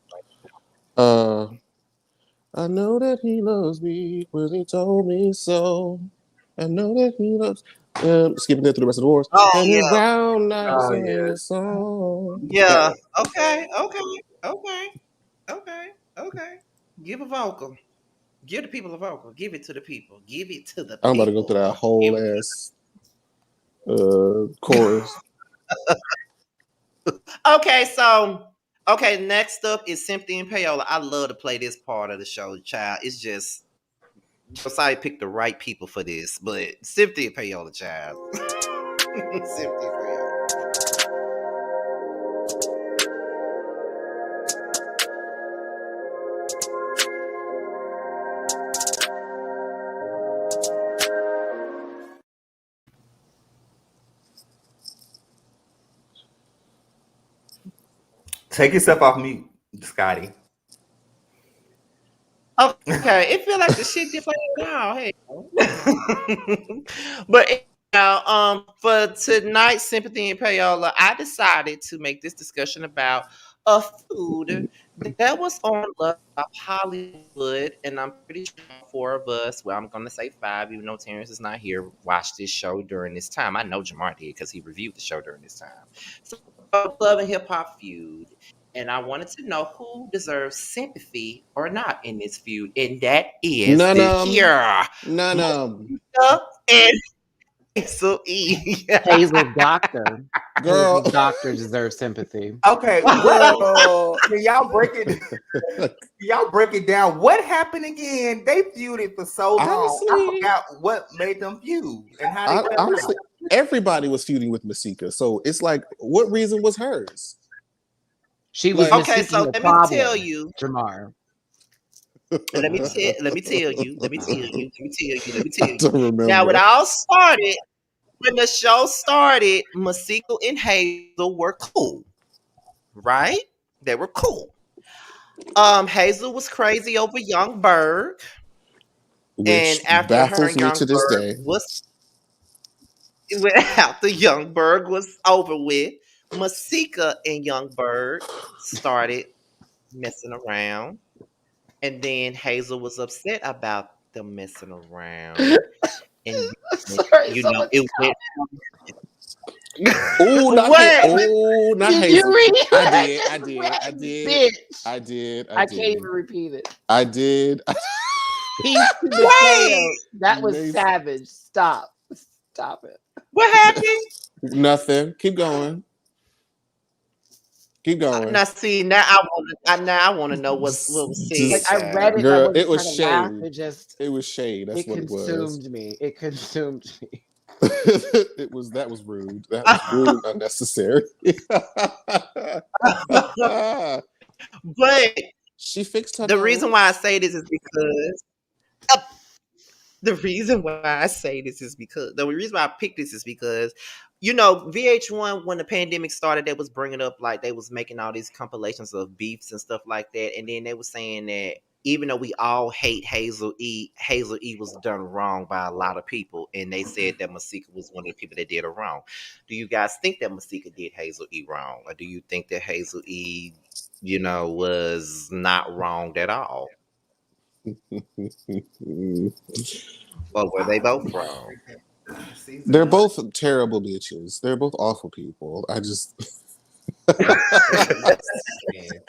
Uh, I know that he loves me because he told me so. I know that he loves. Skipping it through the rest of the wars. Oh And his yeah, brown eyes Oh sing yeah. a song. That yeah. one. Okay, okay, okay, okay, okay. Give a vocal. Give the people a vocal. Give it to the people. Give it to the I'm about to go through people. that Give whole it. ass chorus. Okay, so okay, next up is Sympathy and Payola. I love to play this part of the show, child. It's just Josiah picked the right people for this, but Sympathy and Payola, child. Sympathy and Payola. Take yourself off mute, Scotty. Okay, it feel like the shit did play now. Hey, but anyhow, for tonight's Sympathy and Payola, I decided to make this discussion about a food that was on Love of Hollywood, and I'm pretty sure all four of us, well, I'm gonna say five, even though Terrence is not here, watched this show during this time. I know Jamar did because he reviewed the show during this time. So, Love and Hip Hop feud, and I wanted to know who deserves sympathy or not in this feud, and that is None the of 'em. here, None of 'em. Monica and so E. Hazel's doctor. Girl. Hazel's doctor deserves sympathy. Okay, Girl. can y'all break it? Can y'all break it down? What happened again? They feuded for so long. I Honestly, forgot what made them feud and how they fell honestly, out. everybody was feuding with Masika. So it's like, what reason was hers? She was Like, Okay, mistaking so the let me tell problem, you. Jamar. Let me tell you. Let me tell you. Let me tell you. Let me tell I you. don't Now, it remember. all started when the show started. Masika and Hazel were cool, right? They were cool. Hazel was crazy over Young Berg, and Which after her baffles and me Young to this Berg day. was after Young Berg was over with, Masika and Young Berg started messing around, and then Hazel was upset about them messing around, and Sorry, you know someone it stop. went. Oh, not hate. What? Oh, not Did you Hazel. read I that? did. I Just did. I read, did. bitch. I did. I I can't even did. repeat it. I did. Piece to Wait, Mateo. That was Mace- savage. Stop. Stop it. what happened? Nothing. Keep going. Keep going. Now, see, now I want to know what was said, Like I Just, read child. it and I girl, it wasn't was trying to laugh. shade. It just It was shade. That's it what it was. consumed me. It consumed me. It was that was rude. That was rude and unnecessary. But She fixed her the reason why I nose. say this is because the reason why I say this is because the reason why I picked this is because VH1 when the pandemic started, they was bringing up like they was making all these compilations of beefs and stuff like that, and then they were saying that even though we all hate Hazel E was done wrong by a lot of people, and they said that Masika was one of the people that did her wrong. Do you guys think that Masika did Hazel E wrong, or do you think that Hazel E, was not wrong at all, or were they both wrong? Season They're one. both terrible bitches. They're both awful people. I just Yeah.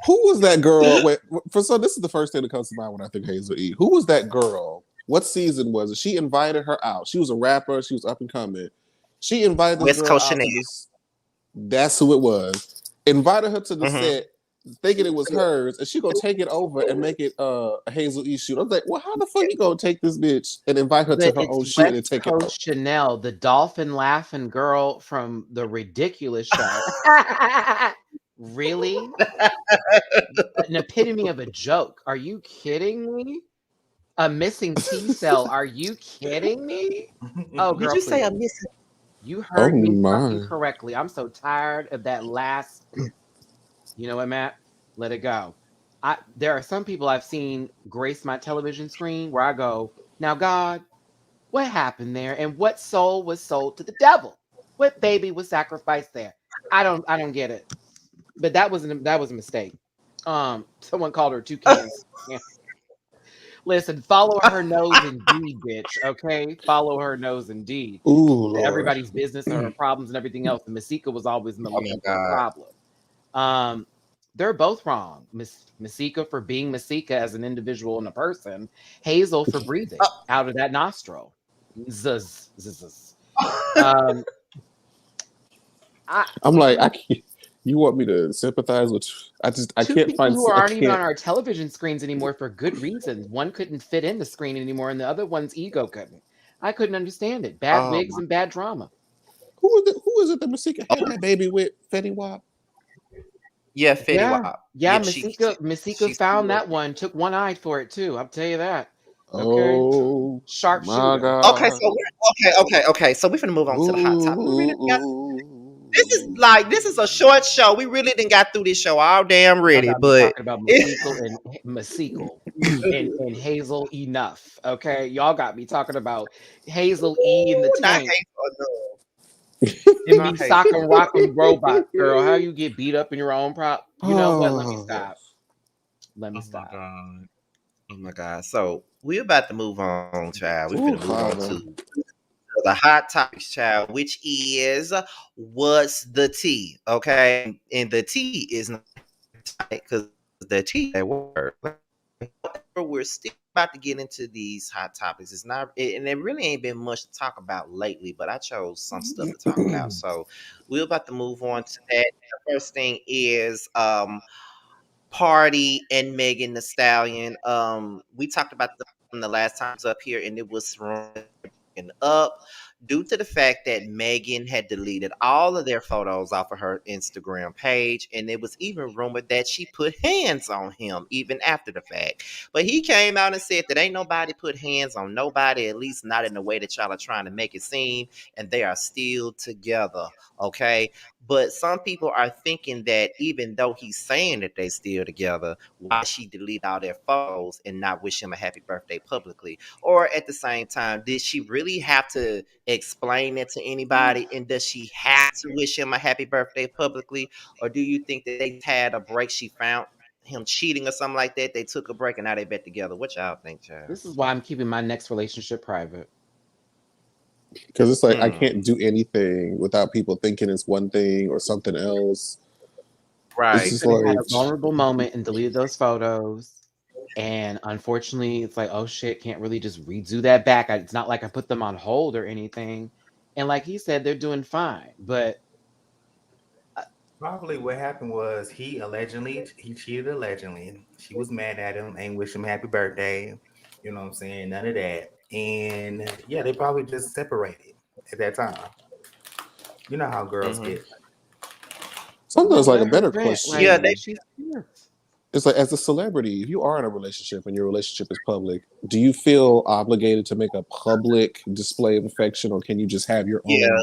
who was that girl? Wait, so this is the first thing that comes to mind when I think Hazel E. Who was that girl? What season was it? She invited her out. She was a rapper. She was up and coming. She invited this West girl Coast out Chanel. to this. That's who it was. Invited her to the Hmm. set, thinking it was hers, and she gonna take it over and make it a Hazel E shoot. I was like, well, how the fuck you gonna take this bitch and invite her to But her it's own shoot and then West take it out? Coast Chanel, the dolphin laughing girl from the ridiculous show. Really? An epitome of a joke. Are you kidding me? A missing T cell. Are you kidding me? Oh, Did girl, you say please. I'm missing? You Oh heard me fucking my. correctly. I'm so tired of that last. You know what, Matt? Let it go. There are some people I've seen grace my television screen where I go, now God, what happened there? And what soul was sold to the devil? What baby was sacrificed there? I don't get it. But that was a mistake. Someone called her two cans. Yeah. Listen, follow her nose indeed, bitch. Okay, follow her nose indeed. Ooh, Lord. Everybody's business and her problems and everything else. And Masika was always Oh my looking for a god. problem. Um, they're both wrong. Masika for being Masika as an individual and a person. Hazel for breathing out of that nostril. Zzz, zzz, zzz. Um, I, I'm like, I can't. You want me to sympathize with? I two can't people find. who I aren't even on can't. our television screens anymore for good reasons. One couldn't fit in the screen anymore, and the other one's ego couldn't. I couldn't understand it. Bad Oh wigs my. and bad drama. Who is it that Masika had that baby with? Fetty Wap. Yeah, Fetty Yeah, Wap. yeah. Yeah, Masika she's found still. that one. Took one eye for it too. I'll tell you that. Okay, Oh my sharpshooter. Okay, God. so okay. So we're finna move on to the hot topic. We really got this is a short show. We really didn't got through this show all damn Y'all ready, got me but talking about it, Masiko and Hazel enough. Okay, y'all got me talking about Hazel E in the not tank hateful enough. and me Not hateful. socking rocking robots, girl. How you get beat up in your own prop? You know what? Let me Oh, stop. Let me Oh my stop. god. Oh my god. So we're about to move on, child. We finna ooh, move on Father. to the hot topics, child, which is what's the tea? Okay. And the tea is not because the tea that word. However, we're still about to get into these hot topics. It's not, and there really ain't been much to talk about lately, but I chose some stuff to talk about. So we're about to move on to that. The first thing is Party and Megan the Stallion. We talked about them the last time I was up here, and it was breaking up due to the fact that Megan had deleted all of their photos off of her Instagram page, and it was even rumored that she put hands on him even after the fact. But he came out and said that ain't nobody put hands on nobody, at least not in the way that y'all are trying to make it seem, and they are still together. Okay, but some people are thinking that even though he's saying that they still together, why she delete all their photos and not wish him a happy birthday publicly? Or at the same time, did she really have to explain it to anybody? And does she have to wish him a happy birthday publicly? Or do you think that they had a break? She found him cheating or something like that. They took a break and now they back together. What y'all think, child? This is why I'm keeping my next relationship private. Because it's like I Hmm. can't do anything without people thinking it's one thing or something else. It's Right. She just could have had like a vulnerable moment and deleted those photos. And unfortunately, it's like, oh shit, can't really just redo that back. It's not like I put them on hold or anything. And like he said, they're doing fine. But Probably what happened was he cheated allegedly. She was mad at him, ain't wish him happy birthday. You know what I'm saying? None of that. And yeah, they probably just separated at that time. You know how girls Hmm. get. sometimes like a let her better vent. Like Yeah, question. they. she's here. It's like as a celebrity, if you are in a relationship and your relationship is public, do you feel obligated to make a public display of affection, or can you just have your own Yeah.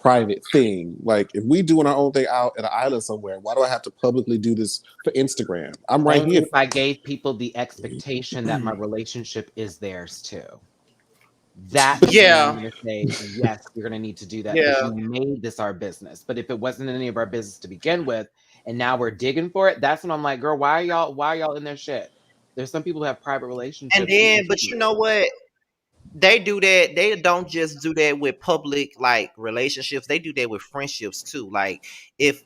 private thing? Like if we doing our own thing out at an island somewhere, why do I have to publicly do this for Instagram? I'm right Only here. if I gave people the expectation that my relationship is theirs too. That's when I'm Yeah. going to say, yes, you're going to need to do that because Yeah. you made this our business. But if it wasn't any of our business to begin with, and now we're digging for it, that's when I'm like, girl, why are y'all in their shit? There's some people who have private And relationships, keep them then, but you secret. know what? They do that. They don't just do that with public like relationships. They do that with friendships too. Like if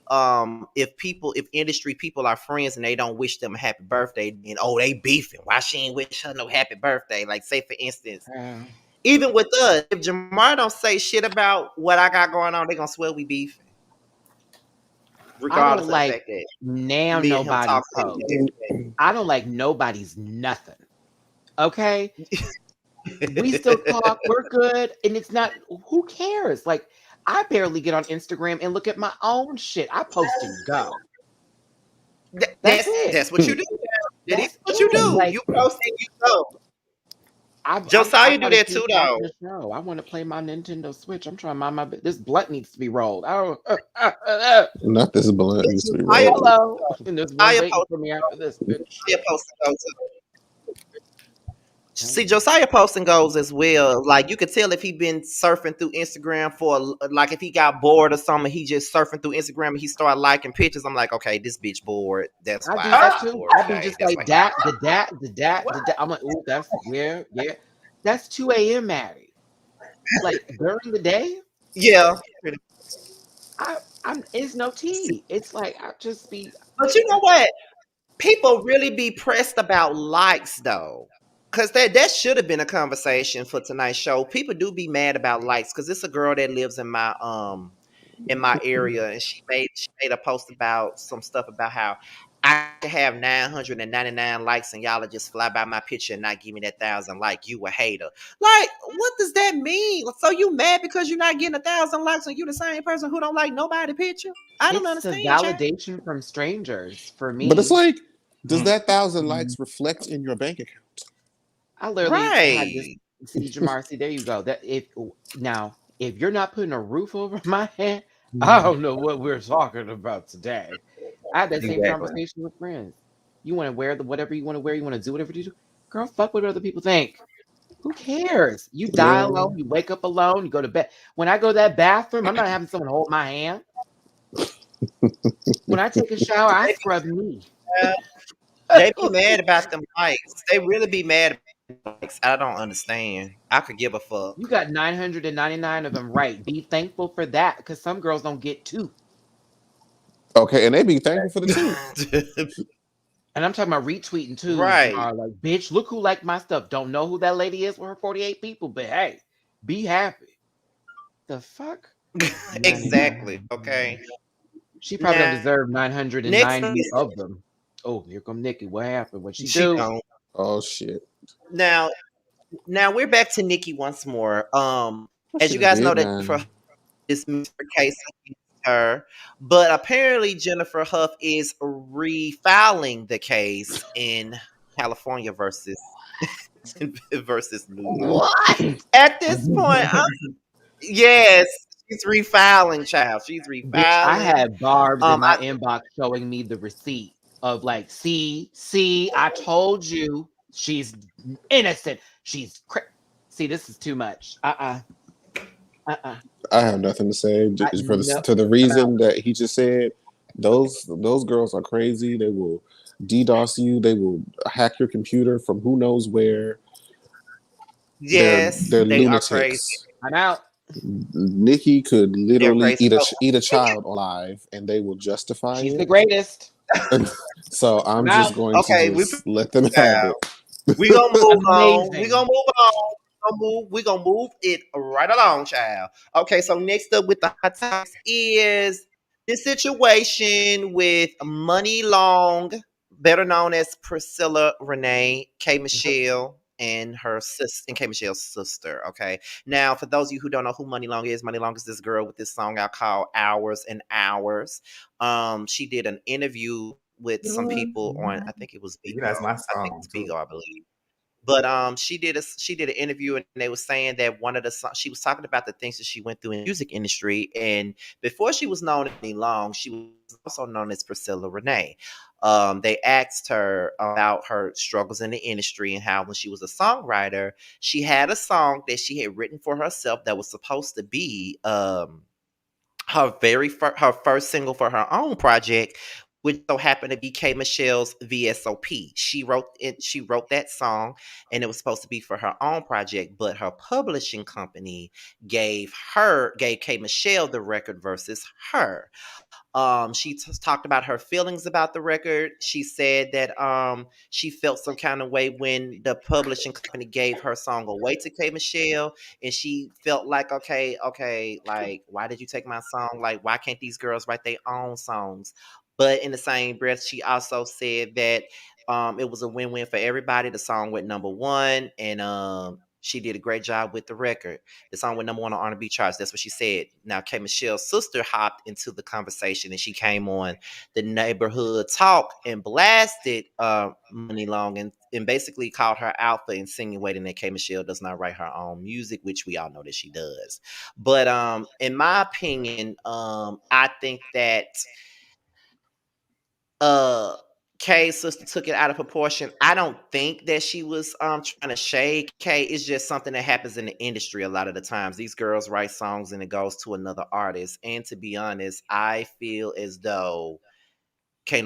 industry people are friends and they don't wish them a happy birthday, and oh they beefing. Why she ain't wish her no happy birthday? Like say for instance, Uh, even with us, if Jamar don't say shit about what I got going on, they gonna swear we beefing, I regardless don't of the like fact that now me and him talk nobody's every post. I don't like nobody's nothing. Okay? We still talk, we're good, and it's not who cares? Like I barely get on Instagram and look at my own shit. I post and go. That's it. That's what you do. That is That's what you it. do. Like You post and you go. I Josiah do gotta that see too, what's though. watching the show. I want to play my Nintendo Switch. I'm trying to mind my this blunt needs to be rolled. Oh, Not this blunt needs to be Josiah, rolled. hello. And there's one Josiah waiting post for me after this, bitch. Josiah post to go to. See, Josiah posting goes as well. Like you could tell if he been surfing through Instagram like if he got bored or something, he just surfing through Instagram and he started liking pictures. I'm like, okay, this bitch bored. That's I why do that he's too. bored I be today. just That's like why he. that, the that. I'm like, oh, that's yeah, yeah. That's 2 a.m. Maddie. Like during the day, Yeah, I I'm it's no tea. It's like I just be but you know what? People really be pressed about likes though. Cause that should have been a conversation for tonight's show. People do be mad about likes because it's a girl that lives in my area and she made a post about some stuff about how I could have 999 likes and y'all will just fly by my picture and not give me that 1,000 like you a hater. Like, what does that mean? So you mad because you're not getting 1,000 likes and you the same person who don't like nobody picture? I don't it's the understand, child. validation from strangers for But it's me. like, does that 1,000 likes reflect in your bank account? I literally had this. Right. See, Jamar, see, there you go. That if now, if you're not putting a roof over my head, I don't know what we're talking about today. I had that same Exactly. conversation with friends. You want to wear the whatever you want to wear, you want to do whatever you do. Girl, fuck what other people think. Who cares? You die Yeah. alone, you wake up alone, you go to bed. When I go to that bathroom, I'm not having someone hold my hand. When I take a shower, I They scrub me. be mad about them likes. They really be mad about them likes. I don't understand. I could give a You fuck. got 999 of them right. Be thankful for that because some girls don't get two. Okay, and they be thankful for the two. And I'm talking about retweeting too, Right. Jamar. Like, bitch, look who liked my stuff. Don't know who that lady is with her 48 people, but hey, be happy. The fuck? Exactly. 99. Okay. She probably don't Now, deserve next 990 is of them. Oh, here come Nikki. What happened? What she she do? don't. Oh shit. Now, we're back to Nikki once more. What As she you done guys know, did that now? Jennifer dismissed her case against her, but apparently Jennifer Huff is refiling the case in California versus New York. What? At this point, yes, she's refiling, child. She's Bitch, I refiling. had Barb's in my I inbox showing me the receipt of like, see, I told you she's innocent. See, this is too much. Uh-uh. I have nothing to say for No, to the I'm out. reason that he just said. Those girls are crazy. They will DDoS you. They will hack your computer from who knows where. yes, They're they are crazy. lunatics. I'm out. Nikki could They're literally crazy. So eat a child on live, and they will justify She's the it. greatest. So I'm I'm just out. going to okay, just let them have it. we gonna move on. We Amazing. gonna move on. We gonna move it right along, child. Okay, so next up with the hot topics is this situation with Money Long, better known as Priscilla Renee, K Michelle, and her sis and K Michelle's sister. Okay. Now, for those of you who don't know who Money Long is this girl with this song I call Hours and Hours. She did an interview with some people on I think it was You know, that's Bigo. my I think song it's too. Bigo, I believe. But she did an interview and they were saying that one of the she was talking about the things that she went through in the music industry, and before she was known any long, she was also known as Priscilla Renee. They asked her about her struggles in the industry and how when she was a songwriter, she had a song that she had written for herself that was supposed to be her first single for her own project, which so happened to be K Michelle's VSOP. She wrote that song and it was supposed to be for her own project, but her publishing company gave K Michelle the record versus her. She talked about her feelings about the record. She said that she felt some kind of way when the publishing company gave her song away to K Michelle, and she felt like, okay, like why did you take my song? Like why can't these girls write their own songs? But in the same breath, she also said that it was a win-win for everybody. The song went number one, and she did a great job with the record. The song went number one on R&B charts. That's what she said. Now, K Michelle's sister hopped into the conversation and she came on the neighborhood talk and blasted Money Long and basically called her out for insinuating that K Michelle does not write her own music, which we all know that she does. But in my opinion, I think that uh Kay's sister took it out of proportion. I don't think that she was trying to shade Kay. It's just something that happens in the industry a lot of the times. These girls write songs and it goes to another artist. And to be honest, I feel as though couldn't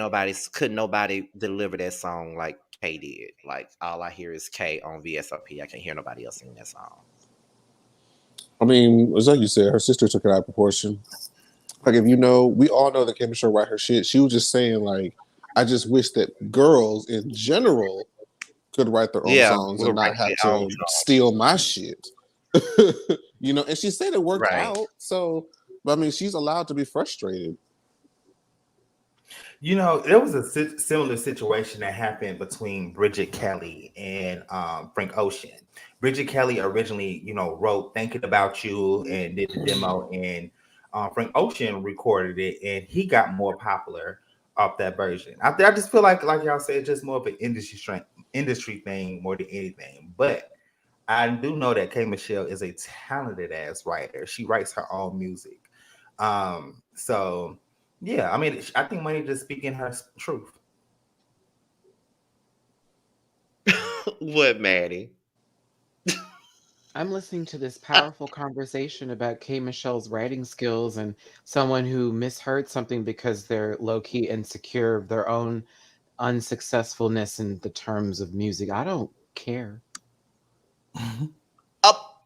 nobody deliver that song like Kay did. Like all I hear is Kay on VSOP. I can't hear nobody else sing that song. I mean, it's like you said, her sister took it out of proportion. Like, if you know, we all know that Kim Show write her shit. She was just saying, like, I just wish that girls in general could write their own Yeah, songs we'll and write not have their own to song. steal my shit. You know, and she said it worked Right. out. So, but I mean, she's allowed to be frustrated. You know, there was a similar situation that happened between Bridget Kelly and Frank Ocean. Bridget Kelly originally, wrote "Thinking About You" and did the demo, and Frank Ocean recorded it, and he got more popular off that version. I just feel like y'all said, just more of an industry thing more than anything. But I do know that K Michelle is a talented ass writer. She writes her own music. So yeah, I mean, I think Money just speaking her truth. What, Maddie? I'm listening to this powerful conversation about K. Michelle's writing skills and someone who misheard something because they're low key insecure of their own unsuccessfulness in the terms of music. I don't care. Up.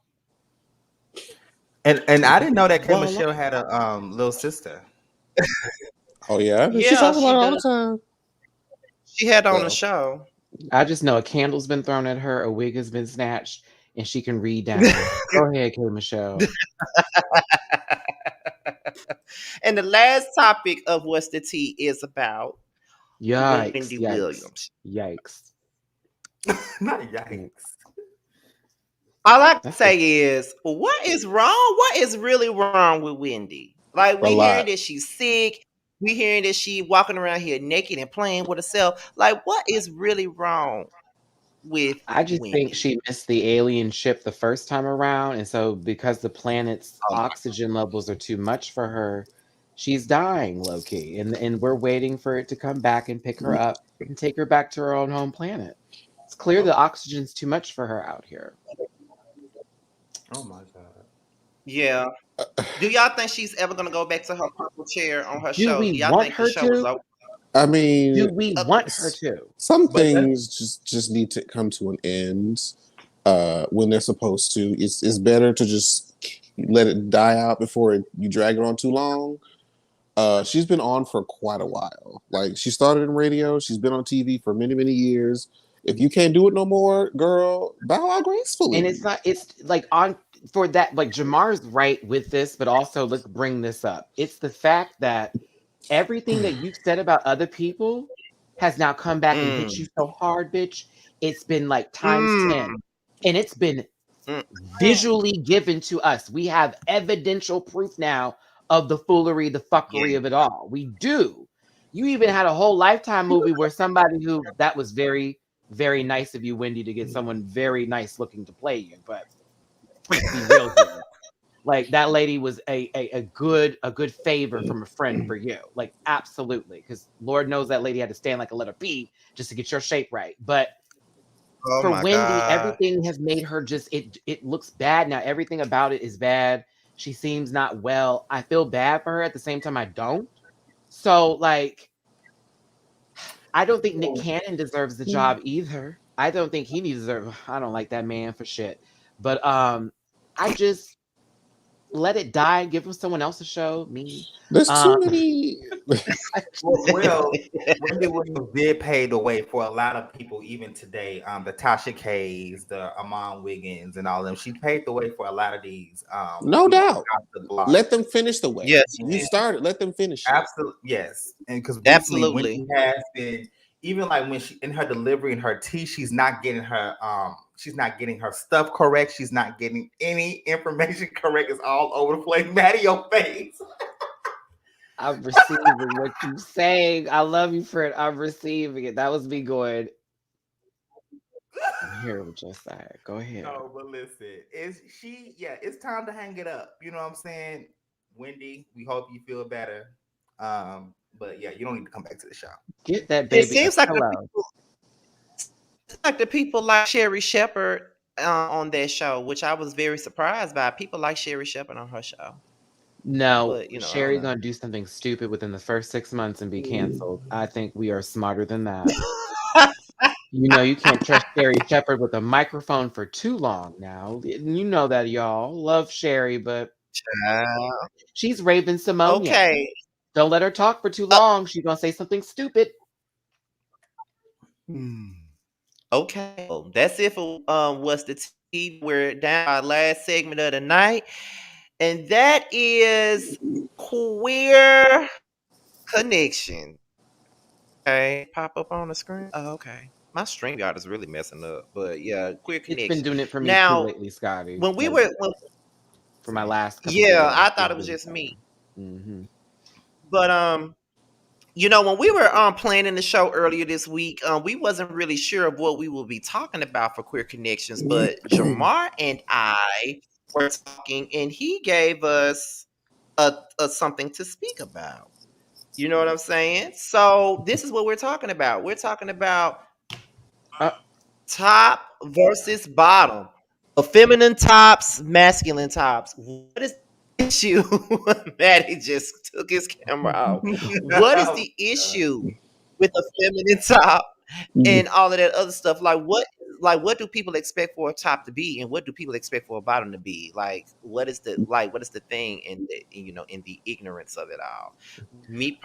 And I didn't know that K Well, Michelle had a little sister. Oh yeah, she Yeah, talks about she it all the does. time. She had on the So show. I just know a candle's been thrown at her, a wig has been snatched, and she can read down. Go ahead, K. Michelle. And the last topic of What's the Tea is about Yikes, Wendy yikes, Williams. yikes. Not Yikes. yikes. All I can That's the say is, what is wrong? What is really wrong with Wendy? Like a we hearing lot. that she's sick, we hearing that she walking around here naked and playing with herself. Like, what is really wrong with I just think Wendy? she missed the alien ship the first time around, and so because the planet's Oh my, oxygen levels are too much for her, she's dying low key, and we're waiting for it to come back and pick her up and take her back to her own home planet. It's clear the Oh, oxygen's too much for her out here. oh my god. yeah. Do y'all think she's ever gonna go back to her purple chair on her Do show? we Do y'all want think the her show is to? over? I mean, Do we want her to? some But that's things just need to come to an end when they're supposed to. It's better to just let it die out before you drag it on too long. She's been on for quite a while. Like, she started in radio. She's been on TV for many years. If you can't do it no more, girl, bow out And gracefully. it's not, it's like on for that, like Jamar's right with this, but also let's bring this up. It's the fact that everything that you've said about other people has now come back and hit you Mm, so hard, bitch. It's been like times mm, 10. And it's been mm, visually given to us. We have evidential proof now of the foolery, the fuckery yeah. of it all. We do. You even had a whole Lifetime movie where somebody who that was very, very nice of you, Wendy, to get someone very nice looking to play you. But let's be real here. Like that lady was a good favor from a friend for you. Like absolutely. Because Lord knows that lady had to stand like a letter P just to get your shape right. But Oh for my Wendy, god. everything has made her just it looks bad now. Everything about it is bad. She seems not well. I feel bad for her at the same time I don't. So like I don't think Nick Cannon deserves the job either. I don't think he deserves I don't like that man for shit. But I just let it die, give him someone else a show, me. There's Um too many. I well, Wendy Williams did pave the way for a lot of people even today. The Tasha K's, the Amon Wiggins, and all of them. She paved the way for a lot of these, No doubt. out the block. Let them finish the way. Yes, You started. Let them finish it. Absolutely, yes. And because recently, absolutely. Wendy has been, even like when she in her delivery and her tea, she's not getting her stuff correct. She's not getting any information correct. It's all over the place. Maddie, your face. I'm receiving what you're saying. I love you for it. I'm receiving it. That was me going, I'm here with your side. Go ahead. No, but listen, it's time to hang it up. You know what I'm saying? Wendy, we hope you feel better. But yeah, you don't need to come back to the show. Get that It baby a seems like the pillow. people, like the people like Sherry Shepherd on that show, which I was very surprised by. People like Sherry Shepherd on her show, No, but I don't Sherry's know. gonna do something stupid within the first 6 months and be canceled. I think we are smarter than that. You can't trust Sherry Shepherd with a microphone for too long now. You know that, y'all. Love Sherry, but Child. she's Raven Simonia. Okay. Don't let her talk for too Uh, long. She's gonna say something stupid. hmm. Okay. Well, that's it for what's the tea. We're down our last segment of the night, and that is queer connection. Okay, pop up on the screen. Oh, okay. My StreamYard is really messing up, but yeah, queer It's been connection. doing it for me too Now, lately, Scotty. when we Like were, when, for my Same. last couple yeah, videos, I thought it's it was been just me, hmm but when we were planning the show earlier this week, we wasn't really sure of what we will be talking about for queer connections, but Jamar and I were talking, and he gave us a something to speak about. You know what I'm saying? So this is what we're talking about. We're talking about uh, top versus bottom. Feminine tops, masculine tops. What is the issue? Maddie just took his camera off. What is Oh, the issue with a feminine top and all of that other stuff? Like what do people expect for a top to be, and what do people expect for a bottom to be? Like what is the thing in the ignorance of it all?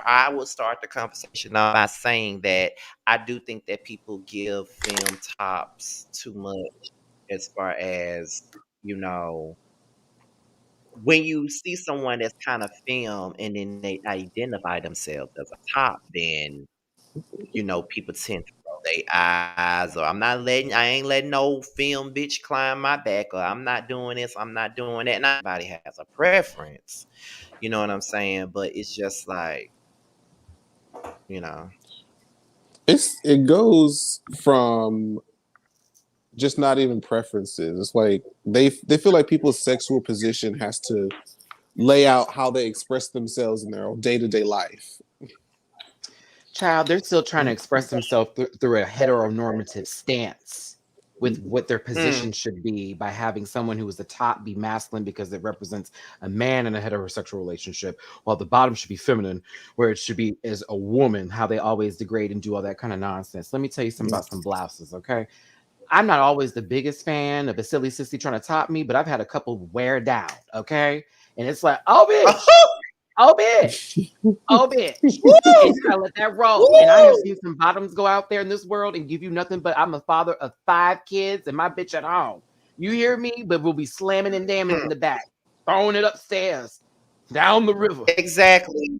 I will start the conversation off by saying that I do think that people give film tops too much as far as, you know, when you see someone that's kind of film and then they identify themselves as a top, then people tend to roll their eyes, or I ain't letting no film bitch climb my back, or I'm not doing this, I'm not doing that. Not everybody has a preference, you know what I'm saying? But it's just like, you know. It goes from just not even preferences. It's like they feel like people's sexual position has to lay out how they express themselves in their day to day life. child, they're still trying to express themselves through a heteronormative stance with what their Mm, position should be by having someone who is the top be masculine because it represents a man in a heterosexual relationship, while the bottom should be feminine, where it should be as a woman, how they always degrade and do all that kind of nonsense. Let me tell you something about some blouses, okay? I'm not always the biggest fan of a silly sissy trying to top me, but I've had a couple wear down, okay? And it's like, oh, bitch, oh, bitch, oh, bitch. And you gotta let that roll. And I have woo! seen some bottoms go out there in this world and give you nothing but I'm a father of 5 kids and my bitch at home. You hear me? But we'll be slamming and damming it in the back, throwing it upstairs, down the river. Exactly.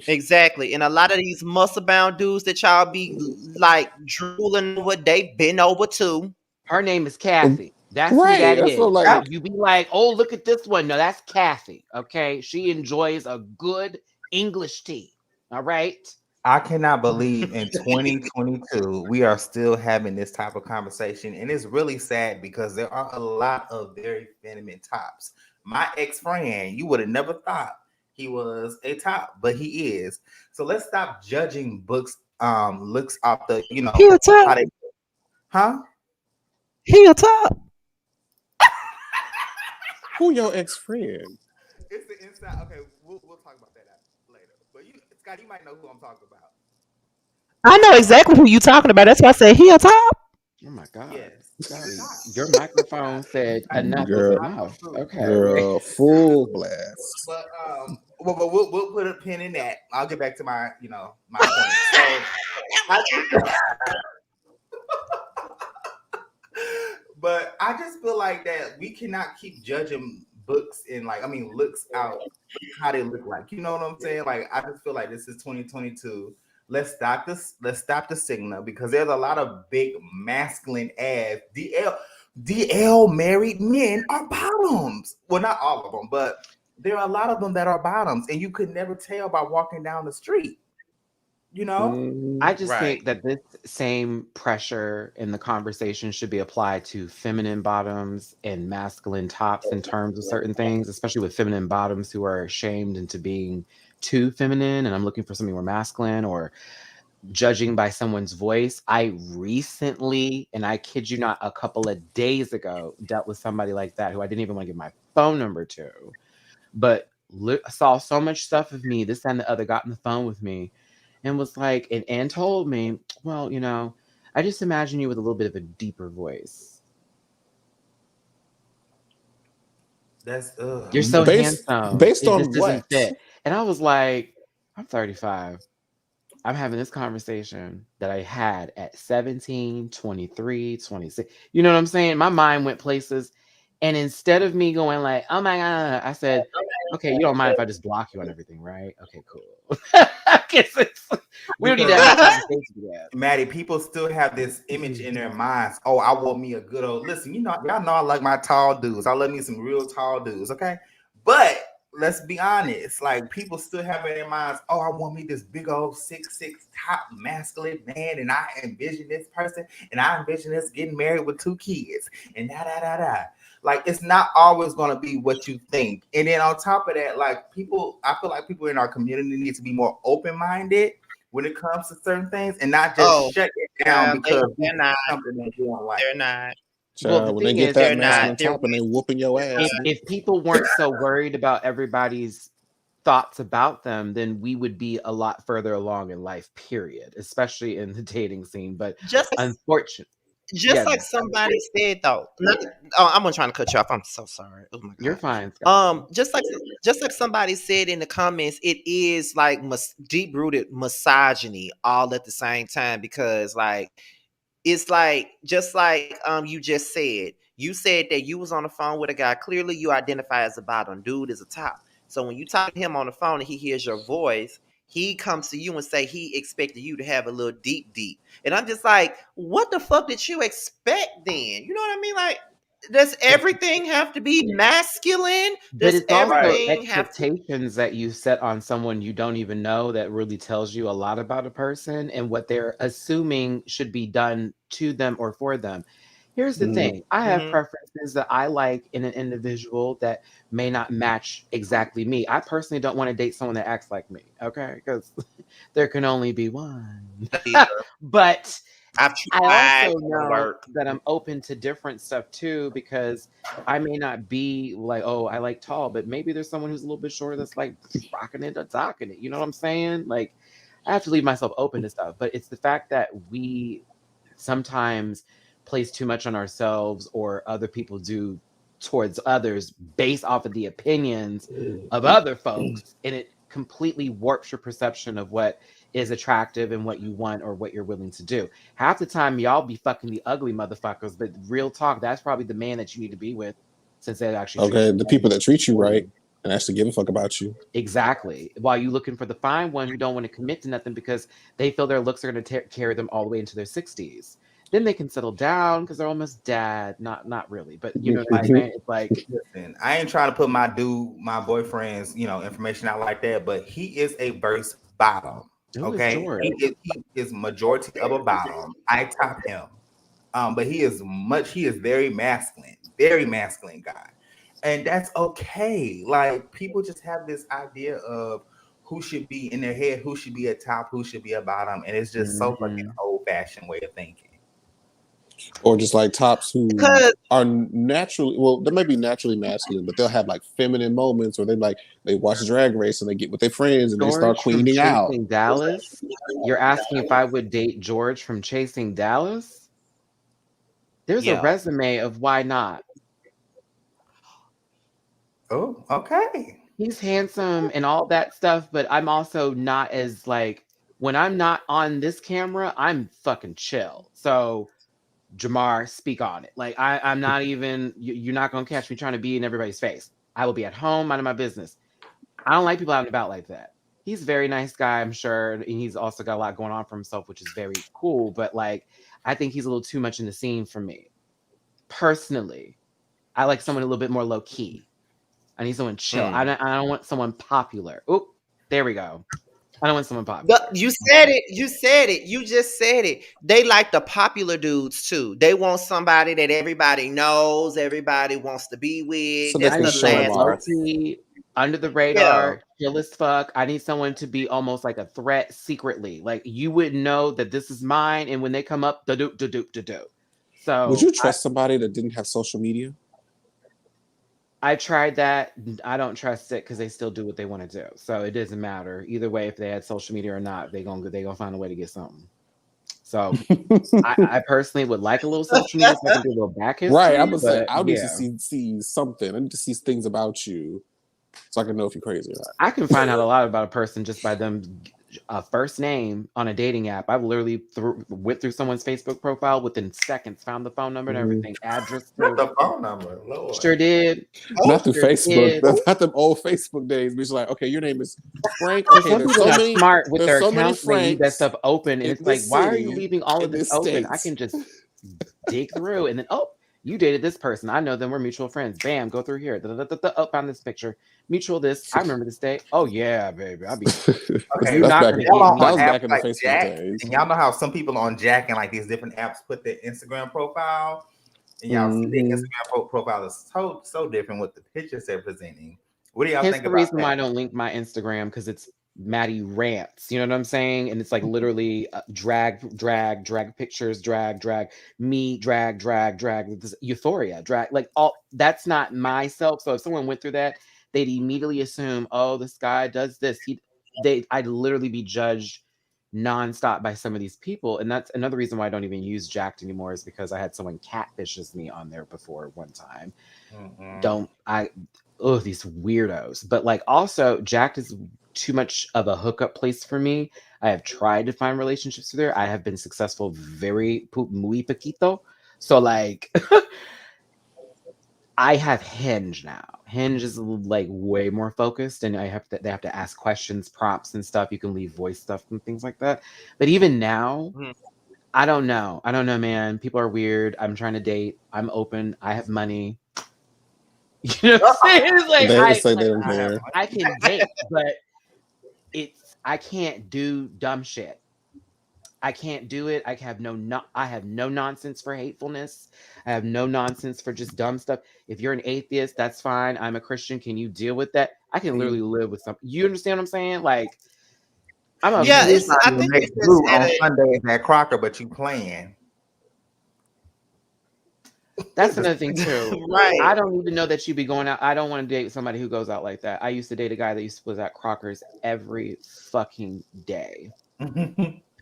Exactly. And a lot of these muscle bound dudes that y'all be like drooling over, they been over too. Her name is Kathy. That's who Right. that That's what I'm is. like. You be like, oh, look at this one. No, that's Kathy. Okay. She enjoys a good English tea. All right. I cannot believe in 2022 we are still having this type of conversation, and it's really sad because there are a lot of very feminine tops. My ex friend, you would have never thought he was a top, but he is. So let's stop judging books looks off the He a how top. they, huh? He a top. Who your ex friend? It's the inside. Okay, we'll talk about that later. But Scott, you might know who I'm talking about. I know exactly who you talking about. That's why I said he a top. Oh my God. Yes, the Scotty, top. your Scott, microphone said enough is Girl, I know enough. too. Okay. girl, full blast. But we'll put a pin in that. I'll get back to my my point. So I just, but I just feel like that we cannot keep judging books and looks out how they look like. You know what I'm saying? Like I just feel like this is 2022. Let's stop this. Let's stop the signal because there's a lot of big masculine ass DL married men are bottoms. Well, not all of them, but there are a lot of them that are bottoms, and you could never tell by walking down the street. you know? I Mhm. just Right. think that this same pressure in the conversation should be applied to feminine bottoms and masculine tops in terms of certain things, especially with feminine bottoms who are shamed into being too feminine and I'm looking for something more masculine or judging by someone's voice. I recently, and I kid you not, a couple of days ago, dealt with somebody like that who I didn't even want to give my phone number to, but saw so much stuff of me, this and the other, got on the phone with me and was like, and told me, well, I just imagine you with a little bit of a deeper voice. That's ugh. You're so Based handsome. based It on just doesn't what? fit. And I was like, I'm 35. I'm having this conversation that I had at 17, 23, 26. You know what I'm saying? My mind went places. And instead of me going like, oh my God, I said, okay, you don't mind if I just block you on everything, right? Okay, cool. We don't need to Because have this conversation yet. Maddie, people still have this image in their minds. Oh, I want me a good old listen. Y'all know I like my tall dudes. I love me some real tall dudes, okay? But let's be honest, like people still have in their minds, oh, I want me this big old 6'6" top masculine man, and I envision this person, and I envision us getting married with 2 kids, and da da da da. Like it's not always gonna be what you think. And then on top of that, like people, I feel like people in our community need to be more open-minded when it comes to certain things and not just Oh, shut it down yeah, because this they're is not. something that they don't like. They're not. Well, the Child, when they thing get is, that They're masculine not. They're top and they whooping your ass, if people weren't so worried about everybody's thoughts about them, then we would be a lot further along in life, period, especially in the dating scene. But just unfortunately, just yeah, like somebody said though. Oh, I'm gonna try to cut you off. I'm so sorry. Oh my you're god. fine, Scott. Just like somebody said in the comments, it is like deep rooted misogyny all at the same time because like it's like just like you just said. You said that you was on the phone with a guy. Clearly, you identify as a bottom. Dude is a top. So when you talk to him on the phone and he hears your voice, he comes to you and say he expected you to have a little deep. And I'm just like, what the fuck did you expect then? You know what I mean? Like, does everything have to be masculine? But Does it's Right. also everything have to? expectations that you set on someone you don't even know that really tells you a lot about a person and what they're assuming should be done to them or for them. Here's the mm, thing. I have Mhm. preferences that I like in an individual that may not match exactly me. I personally don't want to date someone that acts like me, okay? Because there can only be one. Either. But I've I tried, also it don't know work. that I'm open to different stuff too because I may not be like, oh, I like tall, but maybe there's someone who's a little bit shorter that's like rocking it or talking it. You know what I'm saying? Like, I have to leave myself open to stuff. But it's the fact that we sometimes place too much on ourselves or other people do towards others based off of the opinions of other folks. And it completely warps your perception of what is attractive and what you want or what you're willing to do. Half the time, y'all be fucking the ugly motherfuckers, but real talk, that's probably the man that you need to be with since they actually treat okay, you the right people and that treat you for right you. and actually give a fuck about you. Exactly. While you looking for the fine one who don't want to commit to nothing because they feel their looks are going to carry them all the way into their 60s. Then they can settle down because they're almost dad. Not really, but you know what I'm saying? It's like, Listen, I ain't trying to put my boyfriend's, information out like that, but he is a verse bottom. who is Okay, George? he is majority of a bottom. I top him, but he is very masculine guy, and that's okay. Like people just have this idea of who should be in their head, who should be a top, who should be a bottom, and it's just so fucking Mhm. old fashioned way of thinking. Or just like tops who Because are naturally, well, they might be naturally masculine, but they'll have like feminine moments, or they watch Drag Race and they get with their friends and they start George from queening out. Chasing Dallas? You're asking if I would date George from Chasing Dallas? There's a yeah. resume of why not. Oh, okay. He's handsome and all that stuff, but I'm also not as like when I'm not on this camera, I'm fucking chill. So Jamar, speak on it. Like I'm not even you're not gonna catch me trying to be in everybody's face. I will be at home, minding my business. I don't like people out and about like that. He's a very nice guy, I'm sure, and he's also got a lot going on for himself, which is very cool. But like, I think he's a little too much in the scene for me personally. I like someone a little bit more low key. I need someone chill. Mm. I don't want someone popular. Oh, there we go. I don't want someone popular. You said it. You said it. You just said it. They like the popular dudes too. They want somebody that everybody knows, everybody wants to be So with. they That's I can the need show someone last off. low person. key, under the Yeah. radar, chill as fuck. I need someone to be almost like a threat secretly. Like you wouldn't know that this is mine, and when they come up, da do da do da do. Would you So trust somebody that didn't have social media? I tried that. I don't trust it because they still do what they want to do. So it doesn't matter either way if they had social media or not. They gonna find a way to get something. So I personally would like a little social media so I can do a little back Right. I'm history. gonna say But I need to yeah, see something. I need to see things about you so I can know if you're crazy or I can find out a lot about a person just by them first name on a dating app. I've literally went through someone's Facebook profile within seconds, found the phone number and not. everything, address Not too. the phone number, Lord. Sure did. Oh, Not through Sure Facebook. did. That's not the old Facebook days. It's like, okay, your name is Frank. Because Okay, some people got smart with there's their so many accounts and they leave that Franks stuff open. And in it's like, this why are you city, leaving all of in this this open? I state. can just dig through and then, oh, you dated this person. I know them. We're mutual friends. Bam, go through here. Oh, found this picture. Mutual this. I remember this day. Oh, yeah, baby. I'll be. Okay, You're That's not back. going to y'all get That on was me. back apps in the like Facebook Jack, days. and y'all know how some people on Jack and like these different apps put their Instagram profile, and y'all see their Hmm. Instagram profile is so different with the pictures they're presenting. What do y'all Hence think the about reason that? why I don't link my Instagram because it's Maddie rants. You know what I'm saying? And it's like literally drag pictures, drag me, drag this euphoria, drag like all. That's not myself. So if someone went through that, they'd immediately assume, oh, this guy does this. I'd literally be judged nonstop by some of these people, and that's another reason why I don't even use Jacked anymore. Is because I had someone catfishes me on there before one time. Mm-mm. Don't I oh these weirdos. But like also Jack is too much of a hookup place for me. I have tried to find relationships there. I have been successful muy poquito. So like I have Hinge now. Hinge is like way more focused and they have to ask questions, prompts and stuff. You can leave voice stuff and things like that. But even now, mhm. I don't know. I don't know, man. People are weird. I'm trying to date. I'm open. I have money. You know what I'm saying? It's like They say they don't I have care. I can date, but I can't do dumb shit. I can't do it. I have no nonsense for hatefulness. I have no nonsense for just dumb stuff. If you're an atheist, that's fine. I'm a Christian. Can you deal with that? I can literally live with some. You understand what I'm saying? Like I'm You Yeah, okay. it's. trying I to think make it's just glue at on a. Sundays at Crocker, but you playing. That's another thing too. Right. I don't need to know that you be going out. I don't want to date somebody who goes out like that. I used to date a guy that was at Crocker's every fucking day. Oh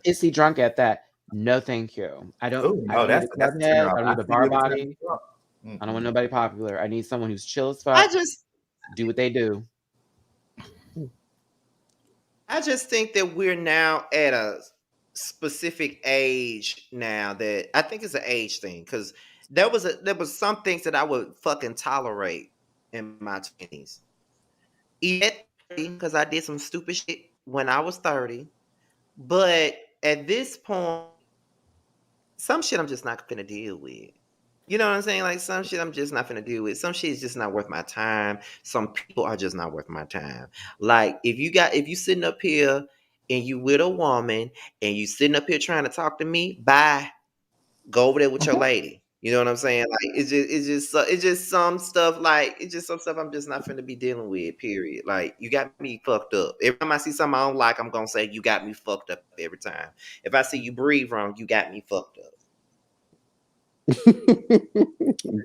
Pissy drunk at that. No, thank you. I no, don't need a that's club a turn head. off. I don't I need a see bar what turn body. you off. I don't want Mm-mm. nobody popular. I need someone who's chill as I fuck, just. do what they do. I just think that we're now at a specific age now that I think it's an age thing because there was some things that I would fucking tolerate in my 20s. Even at 30, because I did some stupid shit when I was 30. But at this point, some shit I'm just not gonna deal with. You know what I'm saying? Like some shit I'm just not gonna deal with. Some shit is just not worth my time. Some people are just not worth my time. Like if you sitting up here and you with a woman and you sitting up here trying to talk to me, bye. Go over there with your lady. You know what I'm saying? Like it's just some stuff like it's just some stuff I'm just not finna be dealing with. Period. Like you got me fucked up. Every time I see something I don't like, I'm gonna say you got me fucked up every time. If I see you breathe wrong, you got me fucked up.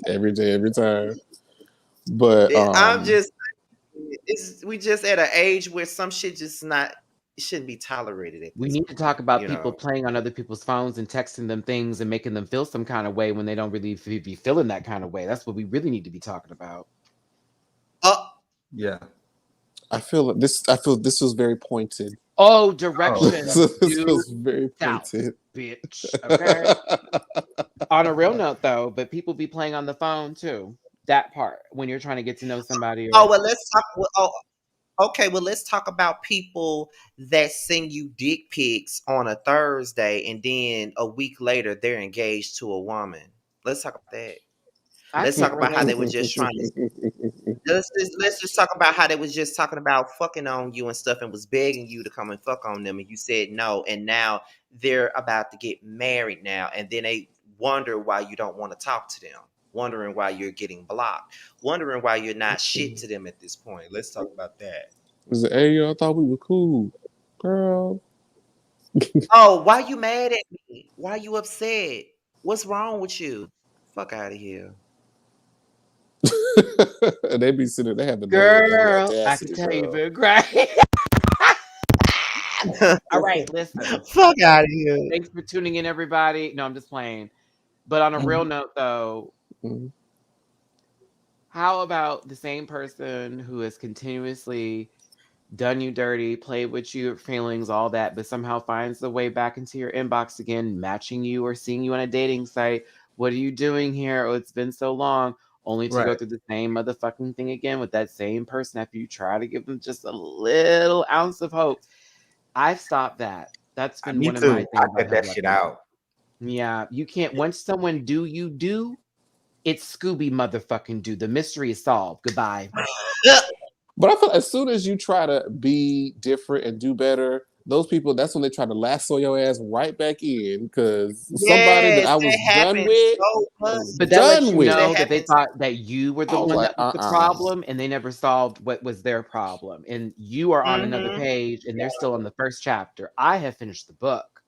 Every day, every time. But I'm just it's we just at an age where some shit just not it shouldn't be tolerated at We this need to talk point. about You people know. playing on other people's phones and texting them things and making them feel some kind of way when they don't really be feeling that kind of way. That's what we really need to be talking about. Uh, Yeah. I feel this was very pointed. Oh, Oh, direction, This due feels very south, pointed. bitch. Okay. On a real note, though, but people be playing on the phone too. That part when you're trying to get to know somebody, oh or well, let's talk. Oh, okay, well, let's talk about people that send you dick pics on a Thursday and then a week later they're engaged to a woman. Let's talk about that. I Let's can't talk about how they relate. were just trying to. Let's just talk about how they was just talking about fucking on you and stuff, and was begging you to come and fuck on them, and you said no, and now they're about to get married now, and then they wonder why you don't want to talk to them, wondering why you're getting blocked, wondering why you're not shit to them at this point. Let's talk about that. Was it, hey, yo, I thought we were cool, girl. Oh, why you mad at me? Why you upset? What's wrong with you? Fuck out of here. And they be sitting, they have the nerve and the Girl, I can audacity, tell you've girl. been great. All right, listen. Fuck out of here. Thanks for tuning in, everybody. No, I'm just playing. But on a real Mhm. note, though, Mhm. how about the same person who has continuously done you dirty, played with your feelings, all that, but somehow finds the way back into your inbox again, matching you or seeing you on a dating site? What are you doing here? Oh, it's been so long. Only to go Right. through the same motherfucking thing again with that same person after you try to give them just a little ounce of hope. I've stopped that. That's been Me one of my too. I things I cut have that left shit in. out. Yeah, you can't. Once someone do you do, it's Scooby motherfucking do. The mystery is solved. Goodbye. But I feel as soon as you try to be different and do better, those people, that's when they try to lasso your ass right back in because somebody that Yes, I that was done happens with, so I much. was But that lets done you with. That know that they happens. thought that you were the I was one like, that was the problem and they never solved what was their problem. And you are on another Mm-hmm. page and they're still on the first chapter. I have finished the book.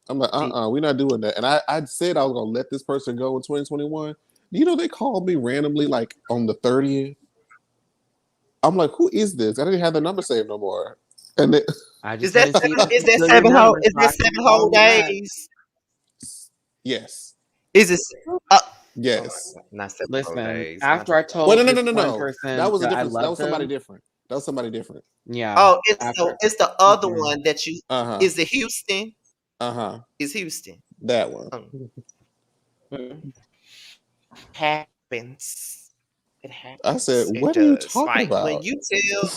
I'm like, See, we're not doing that. And I said I was gonna let this person go in 2021. You know, they called me randomly like on the 30th. I'm like, who is this? I didn't have the number saved no more. And they, I Is just that didn't see seven? that Is that still your seven whole? number, Is so that I couldn't seven call whole you back. days? yes, Is it? Uh, oh, yes. not 7 whole Listen, days. Not after I Well, no, told no, this no, no, one no. That person was a that I different. That love was somebody them, different. That was somebody different. yeah, Oh, after it's the other mm-mm. one that you. Uh huh. Is it Houston? Uh huh. Is Houston? That one. Um, happens. It I said, happens. It what are you does. talking Like when about? you tell.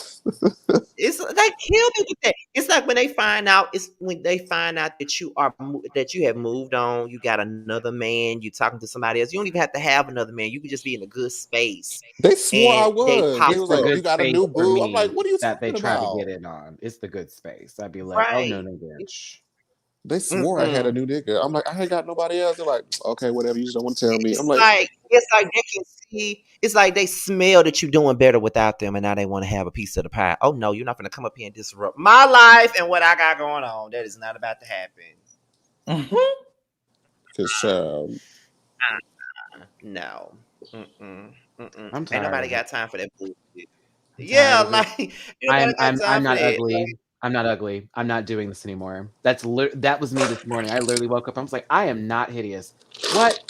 It's they kill me with that. It's like when they find out. It's when they find out that that you have moved on. You got another man. You talking to somebody else. You don't even have to have another man. You could just be in a good space, They swore I and they was. They pop It's was the like, up. you good got a space new for boo. I'm like, me what are you that they talking try to about? get in on. It's the good space. I'd be like, oh no, Right. no, bitch. They swore I had a Mm-mm. new nigga. I'm like, I ain't got nobody else. They're like, okay, whatever. You just don't want to tell me. I'm It's like, like they can see. It's like they smell that you're doing better without them, and now they want to have a piece of the pie. Oh no, you're not going to come up here and disrupt my life and what I got going on. That is not about to happen. because No. Mm-mm. Mm-mm. I'm Ain't tired nobody of it. got time for that bullshit. I'm tired Yeah, of it. like ain't nobody got time I'm for not that. ugly. I'm not ugly. I'm not doing this anymore. That was me this morning. I literally woke up. I was like, I am not hideous. What?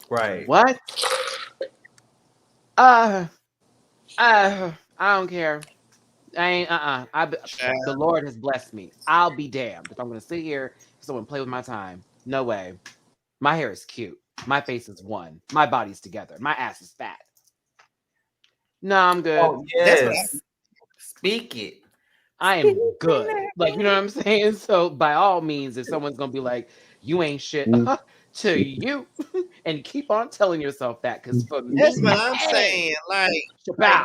Right. What? I don't care. I ain't. The Child. Lord has blessed me. I'll be damned if I'm gonna sit here and someone play with my time. No way. My hair is cute. My face is one. My body's together. My ass is fat. No, I'm good. Oh That's what I yes. Speak it. I Speak am good. Like, you know what I'm saying? So by all means, if someone's gonna be like, you ain't shit to you, and keep on telling yourself that, because for that's me, what I'm hey, saying. Like,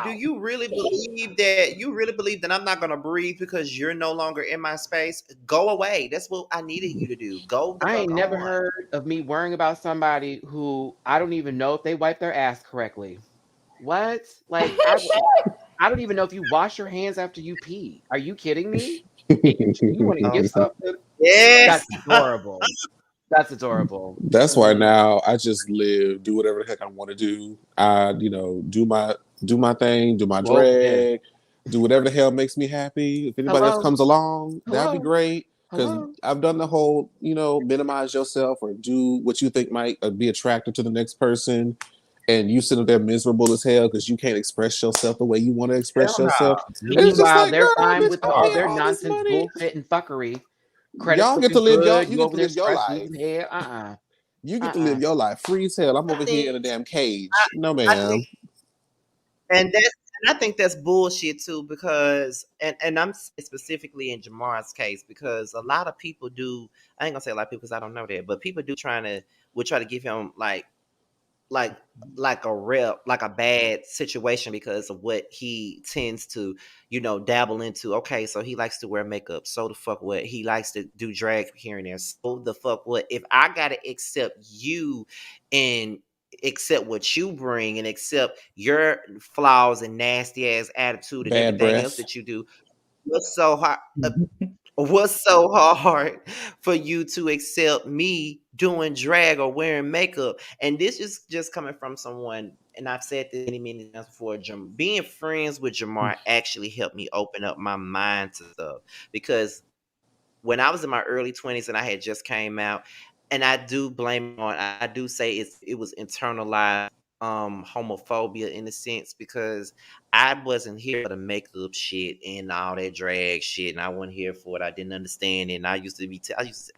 do shabow. you really believe that I'm not gonna breathe because you're no longer in my space? Go away. That's what I needed you to do. Go the I fuck ain't never on. heard of me worrying about somebody who I don't even know if they wipe their ass correctly. What? Like, I don't even know if you wash your hands after you pee. Are you kidding me? And you want to Oh give no. something? Yes. That's adorable. That's adorable. that's why Mm-mm. now I just live, do whatever the heck I want to do. I, do my thing, do my Whoa, yeah. drag, do whatever the hell makes me happy. If anybody else Hello, comes along, that'd be hello, great. Because hello. I've done the whole, minimize yourself or do what you think might be attractive to the next person. And you sit up there miserable as hell because you can't express yourself the way you want to Hell express no. yourself. And it's just Meanwhile, like, they're girl, fine bitch, with I'm all paying their all this nonsense, money. bullshit, and fuckery. Credits Y'all get to looking live y'all. good. You You get over to there live your stressed, life. losing hair. You get to Uh-uh. live your life. Free as hell. I'm I over here in a think damn cage. No, I think ma'am. I think that's bullshit too because and I'm saying specifically in Jamar's case because a lot of people do I ain't gonna say a lot of people because I don't know that but people do trying to would try to give him like like like a rep, like a bad situation because of what he tends to, dabble into. Okay, so he likes to wear makeup. So the fuck what? He likes to do drag here and there. So the fuck what? If I gotta accept you and accept what you bring and accept your flaws and nasty ass attitude and Bad everything else breath. that you do, what's so hard? What's so hard for you to accept me doing drag or wearing makeup? And this is just coming from someone, and I've said this many times before. Being friends with Jamar actually helped me open up my mind to stuff because when I was in my early 20s and I had just came out, and I do blame it on, I do say it was internalized homophobia in a sense because I wasn't here for the makeup shit and all that drag shit, and I wasn't here for it. I didn't understand it. And I used to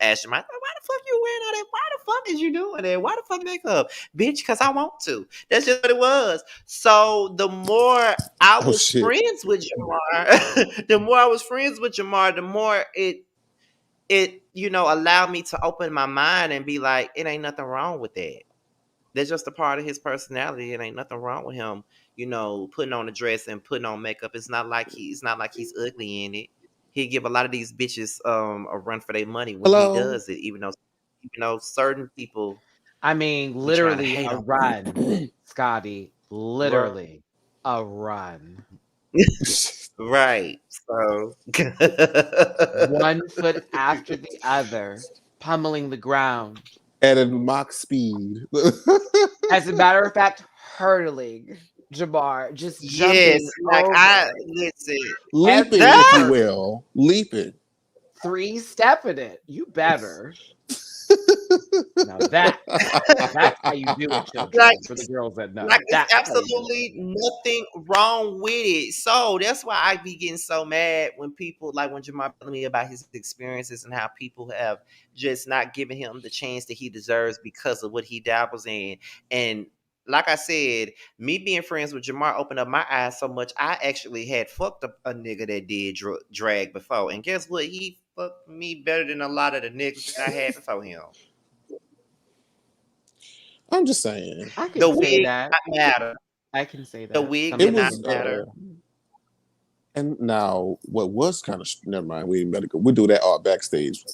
ask him, why the fuck you wearing all that? Why the fuck is you doing that? Why the fuck makeup, bitch? Because I want to. That's just what it was. So the more I Oh was shit. friends with Jamar, the more I was friends with Jamar, the more it allowed me to open my mind and be like, it ain't nothing wrong with that. That's just a part of his personality. It ain't nothing wrong with him, putting on a dress and putting on makeup. It's not like he's ugly in it. He give a lot of these bitches a run for their money when he Hello. does it, even though certain people I mean, be trying to literally hate a on run, Scotty. him. Literally a run. Right. So One foot after the other, pummeling the ground. At a mock speed. As a matter of fact, hurtling Jamar, just yes, jumping like I over listen. Leaping, every if you That hurdle. will. Leaping. Three-stepping it. You better. Now that's how you do it, like children. For the girls that Like know, it's that's how you do it. absolutely nothing wrong with it. So that's why I be getting so mad when people like when Jamal telling me about his experiences and how people have just not given him the chance that he deserves because of what he dabbles in. And like I said, me being friends with Jamar opened up my eyes so much. I actually had fucked up a nigga that did drag before, and guess what? He fucked me better than a lot of the niggas that I had before him. I'm just saying. I The can wig say did that. not matter. I can say The that. wig Some It did of the not was things matter. and now what was kind of never mind, we better go. We do that all backstage.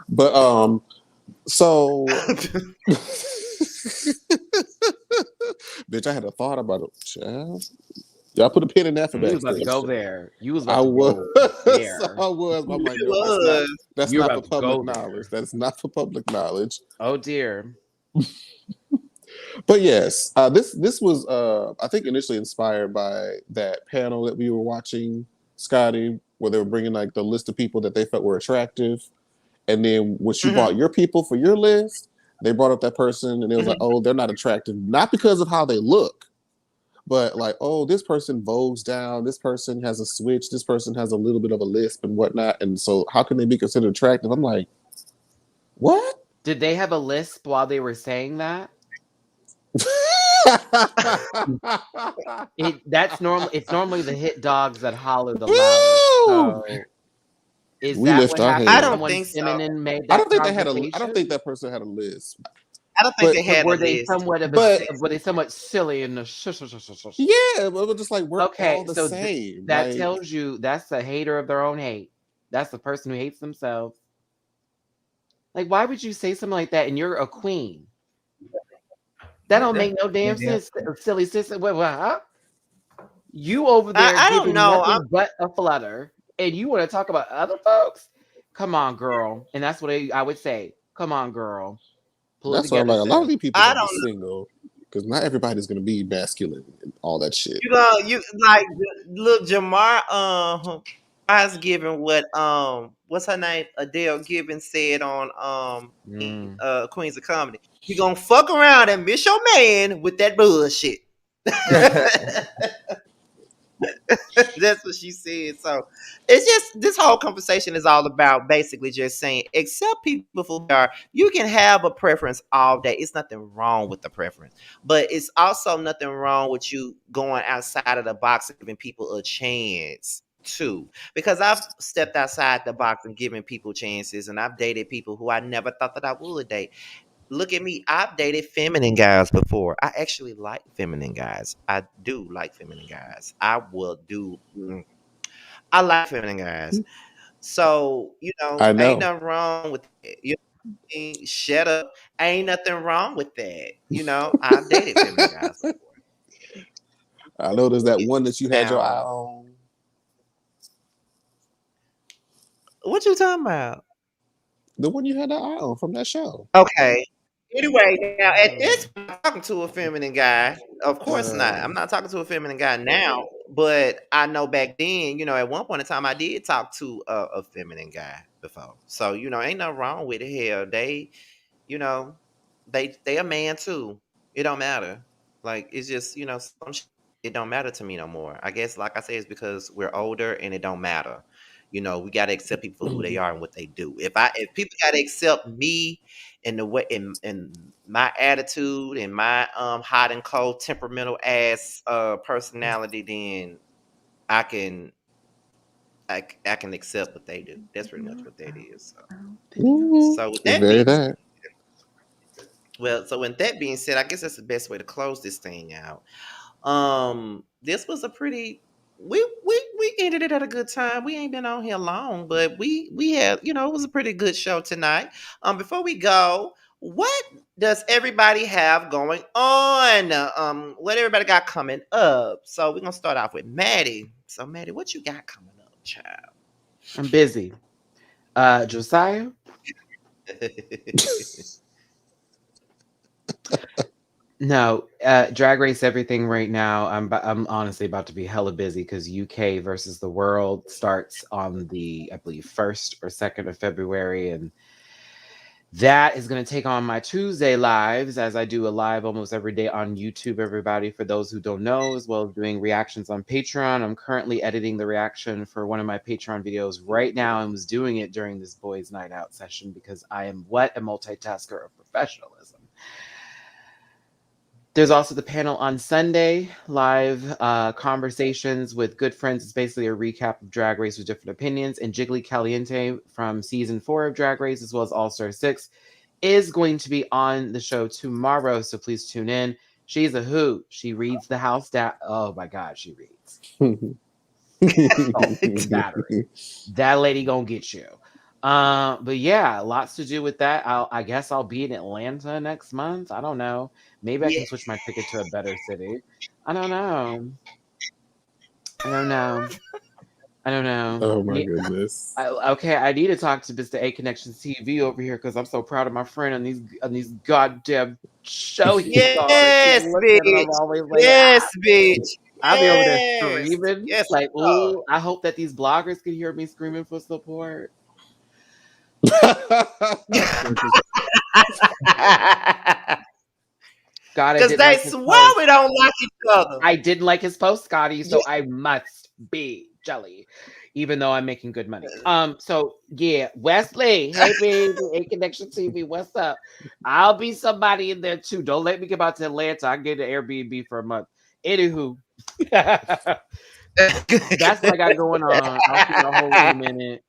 But so bitch, I had a thought about it. Child. Y'all put a pin in that for you was about to backstage. go there. You was I about to was. go I there. was. I'm like, It no, that's not. was. That's You're not for about to public go knowledge. there. That's not for public knowledge. Oh dear. But yes, this was I think initially inspired by that panel that we were watching, Scotty, where they were bringing like the list of people that they felt were attractive, and then once you brought Mhm, your people for your list, they brought up that person, and it was like, mhm. oh, they're not attractive, not because of how they look, but like, oh, this person vogues down, this person has a switch, this person has a little bit of a lisp and whatnot, and so how can they be considered attractive? I'm like, what? Did they have a lisp while they were saying that? That's normal. It's normally the hit dogs that holler the loudest. Woo! So is We that lift what our happened? I hand. don't Someone think so. feminine made I that don't think they had a. I don't think conversation? that person had a list. I don't think But they So had a were they list. somewhat of a but were they somewhat silly and shush, shush, shush, shush, shush? yeah, but we're just like we're Okay, all the so same. that Like tells you that's a hater of their own hate. That's the person who hates themselves. Like, why would you say something like that? And you're a queen. That don't make no damn Yeah. sense, silly sister. Huh? You over I, there I don't giving know. I'm nothing but a flutter, and you want to talk about other folks? Come on, girl. And that's what I would say. Come on, girl. Pull it that's why I'm together, like a lot of sis. these people I gotta be don't know. single because not everybody's gonna be masculine and all that shit. You like look Jamar I's giving what's her name? Adele Gibbons said on Mm. Queens of Comedy. You gonna fuck around and miss your man with that bullshit. That's what she said. So it's just this whole conversation is all about basically just saying accept people for who they are. You can have a preference all day. It's nothing wrong with the preference, but it's also nothing wrong with you going outside of the box and giving people a chance too. Because I've stepped outside the box and given people chances, and I've dated people who I never thought that I would date. Look at me. I've dated feminine guys before. I actually like feminine guys. I do like feminine guys. I will do. I like feminine guys. So, I ain't know. nothing wrong with it. You know what I mean? Shut up. Ain't nothing wrong with that. I've dated feminine guys before. I know there's that one that you had your eye Now, on. what you talking about? The one you had that eye on from that show. Okay. Anyway, now at this Mm. point, I'm talking to a feminine guy. Of course not. Uh, I'm not talking to a feminine guy now, but I know back then, at one point in time, I did talk to a feminine guy before. So, ain't nothing wrong with it. Hell, you know, they a man too. It don't matter. Like it's just it don't matter to me no more. I guess, like I said, it's because we're older and it don't matter. We gotta accept people for who they are and what they do. If people gotta accept me and the way and my attitude and my hot and cold temperamental ass personality, then I can I can accept what they do. That's pretty much what that is. So, so with that very being that. so with that being said, I guess that's the best way to close this thing out. This was a pretty we ended it at a good time. We ain't been on here long, but we had, it was a pretty good show tonight. Before we go, what does everybody have going on? What everybody got coming up? So we're gonna start off with Maddie. So Maddie, what you got coming up, child? I'm busy. Josiah? No, Drag Race everything right now. I'm honestly about to be hella busy because UK versus the world starts on the, I believe, 1st or 2nd of February, and that is going to take on my Tuesday lives, as I do a live almost every day on YouTube, everybody, for those who don't know, as well as doing reactions on Patreon. I'm currently editing the reaction for one of my Patreon videos right now and was doing it during this boys' night out session because I am what? A multitasker of professionalism. There's also the panel on Sunday, live conversations with good friends. It's basically a recap of Drag Race with different opinions. And Jiggly Caliente from season 4 of Drag Race, as well as All Star 6, is going to be on the show tomorrow. So please tune in. She's a hoot. She reads the house down. Oh my God, she reads. Oh, battery. That lady gonna get you. But yeah, lots to do with that. I guess I'll be in Atlanta next month. I don't know. Maybe I Yeah. can switch my ticket to a better city. I don't know. I don't know. I don't know. Oh my goodness. Okay, I need to talk to Mr. A Connection TV over here because I'm so proud of my friend on these goddamn show he's on. I keep Yes, looking and I'm bitch. always like, Yes, bitch. I'll be over there Yes. screaming. Yes, Like, sir. ooh, I hope that these bloggers can hear me screaming for support. God, I Because didn't they like his swear we post. don't like each other. I didn't like his post, Scotty, Yeah. so I must be jelly, even though I'm making good money. So yeah, Wesley, hey baby, A Connection TV, what's up? I'll be somebody in there too. Don't let me get out to Atlanta. I can get an Airbnb for a month. Anywho, that's what I got going on. I'll see y'all hoes in a minute.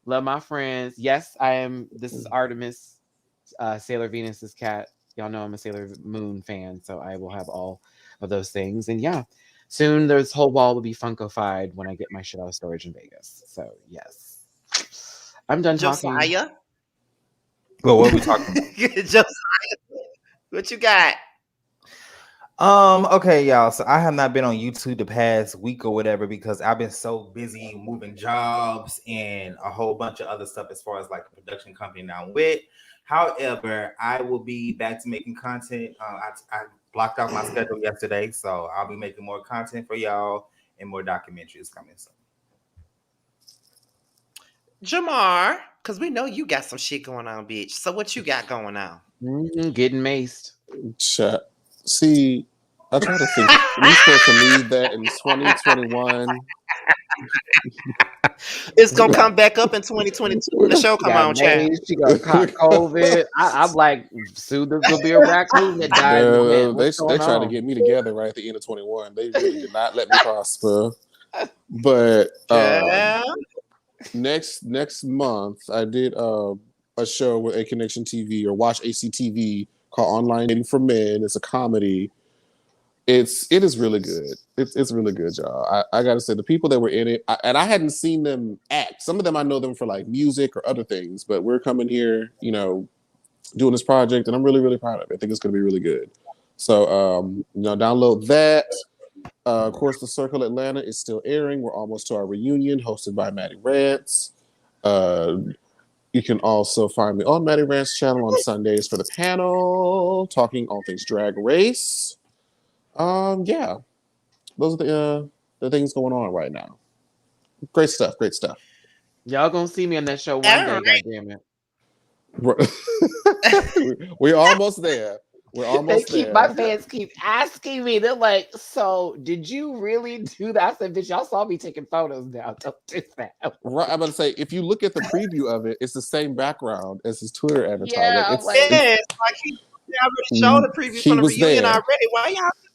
Love my friends. Yes, I am. This is Artemis, Sailor Venus's cat. Y'all know I'm a Sailor Moon fan, so I will have all of those things. And yeah, soon this whole wall will be Funkofied when I get my shit out of storage in Vegas. So yes, I'm done talking. Josiah. Well, what are we talking about? Josiah, what you got? Okay, y'all. So I have not been on YouTube the past week or whatever because I've been so busy moving jobs and a whole bunch of other stuff as far as like the production company now I'm with. However, I will be back to making content. I blocked out my schedule yesterday, so I'll be making more content for y'all and more documentaries coming soon. Jamar, because we know you got some shit going on, bitch. So what you got going on? Getting maced. Chat. See, I try to think we supposed to leave that in 2021. It's gonna come back up in 2022 when the show She come got on, child. maced. She got caught COVID. I'm like, soon there's gonna be a raccoon that dies in the wind. What's They going tried to on? get me together right at the end of 21. They really did not let me prosper. But Child. next month I did a show with A Connection TV or watch ACTV called Online Dating for Men. It's a comedy. It is really good. It's really good, y'all. I gotta say the people that were in it, and I hadn't seen them act. Some of them I know them for like music or other things, but we're coming here, doing this project, and I'm really really proud of it. I think it's gonna be really good. So download that. Of course, The Circle Atlanta is still airing. We're almost to our reunion, hosted by Maddie Rance. Uh, you can also find me on Maddie Rance channel on Sundays for the panel, talking all things drag race. Yeah, those are the things going on right now. Great stuff, great stuff. Y'all gonna see me on that show one All day, right. goddammit. We're almost there. We're They almost keep my there. fans keep asking me. They're like, "So, did you really do that?" I said, "Bitch, y'all saw me taking photos now. Don't do that." Right, I'm about to say, if you look at the preview of it, it's the same background as his Twitter avatar. Like Yeah, I'm like, Yes, like he already showed the previews he from the was reunion there. already. Why y'all keep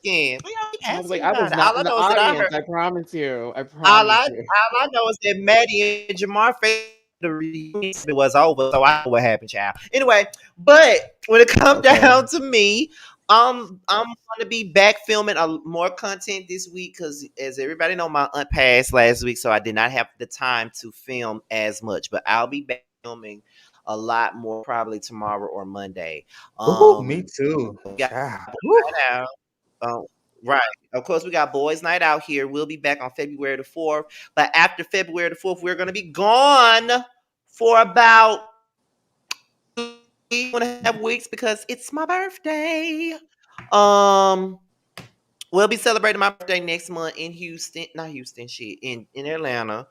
asking? Why y'all keep I was like, asking I was about it? not All in I the know is that I audience. heard. I promise you. I All promise I you. all I know is that Maddie and Jamar faced the reunion was over, so I know what happened, child. Anyway, but when it comes Okay. down to me, I'm gonna be back filming more content this week because, as everybody know, my aunt passed last week, so I did not have the time to film as much. But I'll be back filming a lot more probably tomorrow or Monday. Ooh, me too. We got Child. Boys Woo. Night Out. Right. Of course, we got Boys Night Out here. We'll be back on February the 4th. But after February the 4th, we're going to be gone for about 2.5 weeks because it's my birthday. Um, we'll be celebrating my birthday next month in Houston. Not Houston, shit. In Atlanta.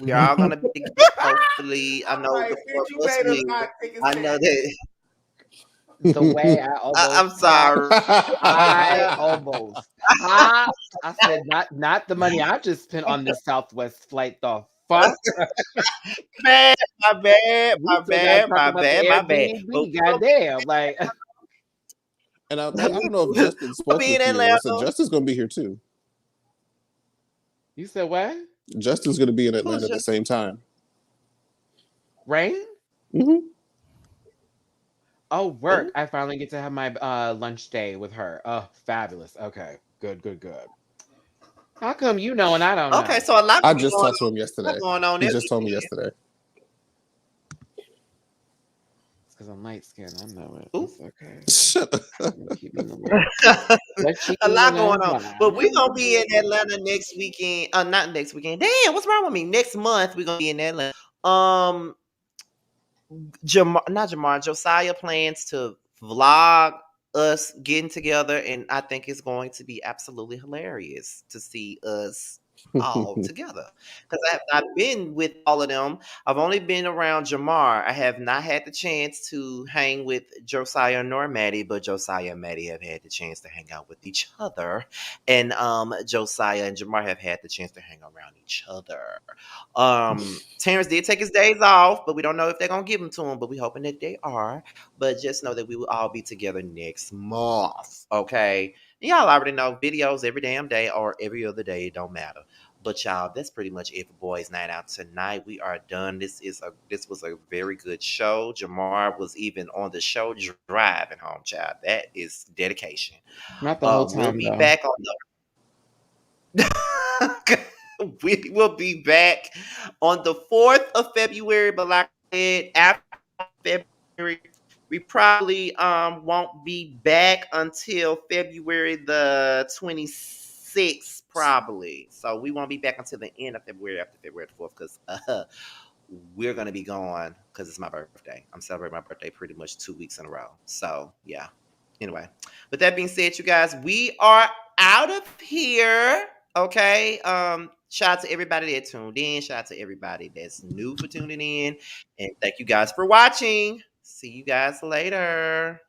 We are all gonna be together, hopefully. I I'm know like, the four bitch, you of us made us will. buy tickets I to know that. that. The way I almost I'm popped. sorry. I almost popped. I said, not the money I just spent on this Southwest flight. The fuck? Bad, my bad, We my still gotta bad, talk my about the bad, my bad. But Airbnb. Goddamn, like And I don't know if we'll Justin spoke be in with you, Alyssa. Atlanta. Justin's going to be here too. you said what? Justin's going to be in Who's Atlanta at the just same time. Rain? Hmm. Oh, work. oh, I finally get to have my lunch day with her. Oh, fabulous. Okay. Good, good, good. How come you know and I don't okay? know? So a lot I gonna be just going talked to on. him A lot yesterday. going on He this just told me weekend. yesterday. It's because I'm light skinned. I know it. Ooh. It's okay. Shut up. Keep me in the loop. What you A lot know going on. But we gonna be in Atlanta next weekend. Not next weekend. Damn, what's wrong with me? Next month we gonna be in Atlanta. Um, not Jamar, Josiah plans to vlog us getting together, and I think it's going to be absolutely hilarious to see us all together. Because I've been with all of them. I've only been around Jamar. I have not had the chance to hang with Josiah nor Maddie, but Josiah and Maddie have had the chance to hang out with each other. And Josiah and Jamar have had the chance to hang around each other. Terrence did take his days off, but we don't know if they're gonna give them to him. But we hoping that they are. But just know that we will all be together next month. Okay. Y'all already know videos every damn day or every other day. It don't matter. But y'all, that's pretty much it for Boys Night Out tonight. We are done. This was a very good show. Jamar was even on the show driving home, child. That is dedication. Not the whole We'll time be though. back on we will be back on the 4th of February, but like I said, after February, we probably won't be back until February the 26th, probably. So we won't be back until the end of February after February the 4th because we're gonna be gone because it's my birthday. I'm celebrating my birthday pretty much 2 weeks in a row. So yeah. Anyway, with that being said, you guys, we are out of here. Okay. Shout out to everybody that tuned in. Shout out to everybody that's new for tuning in. And thank you guys for watching. See you guys later.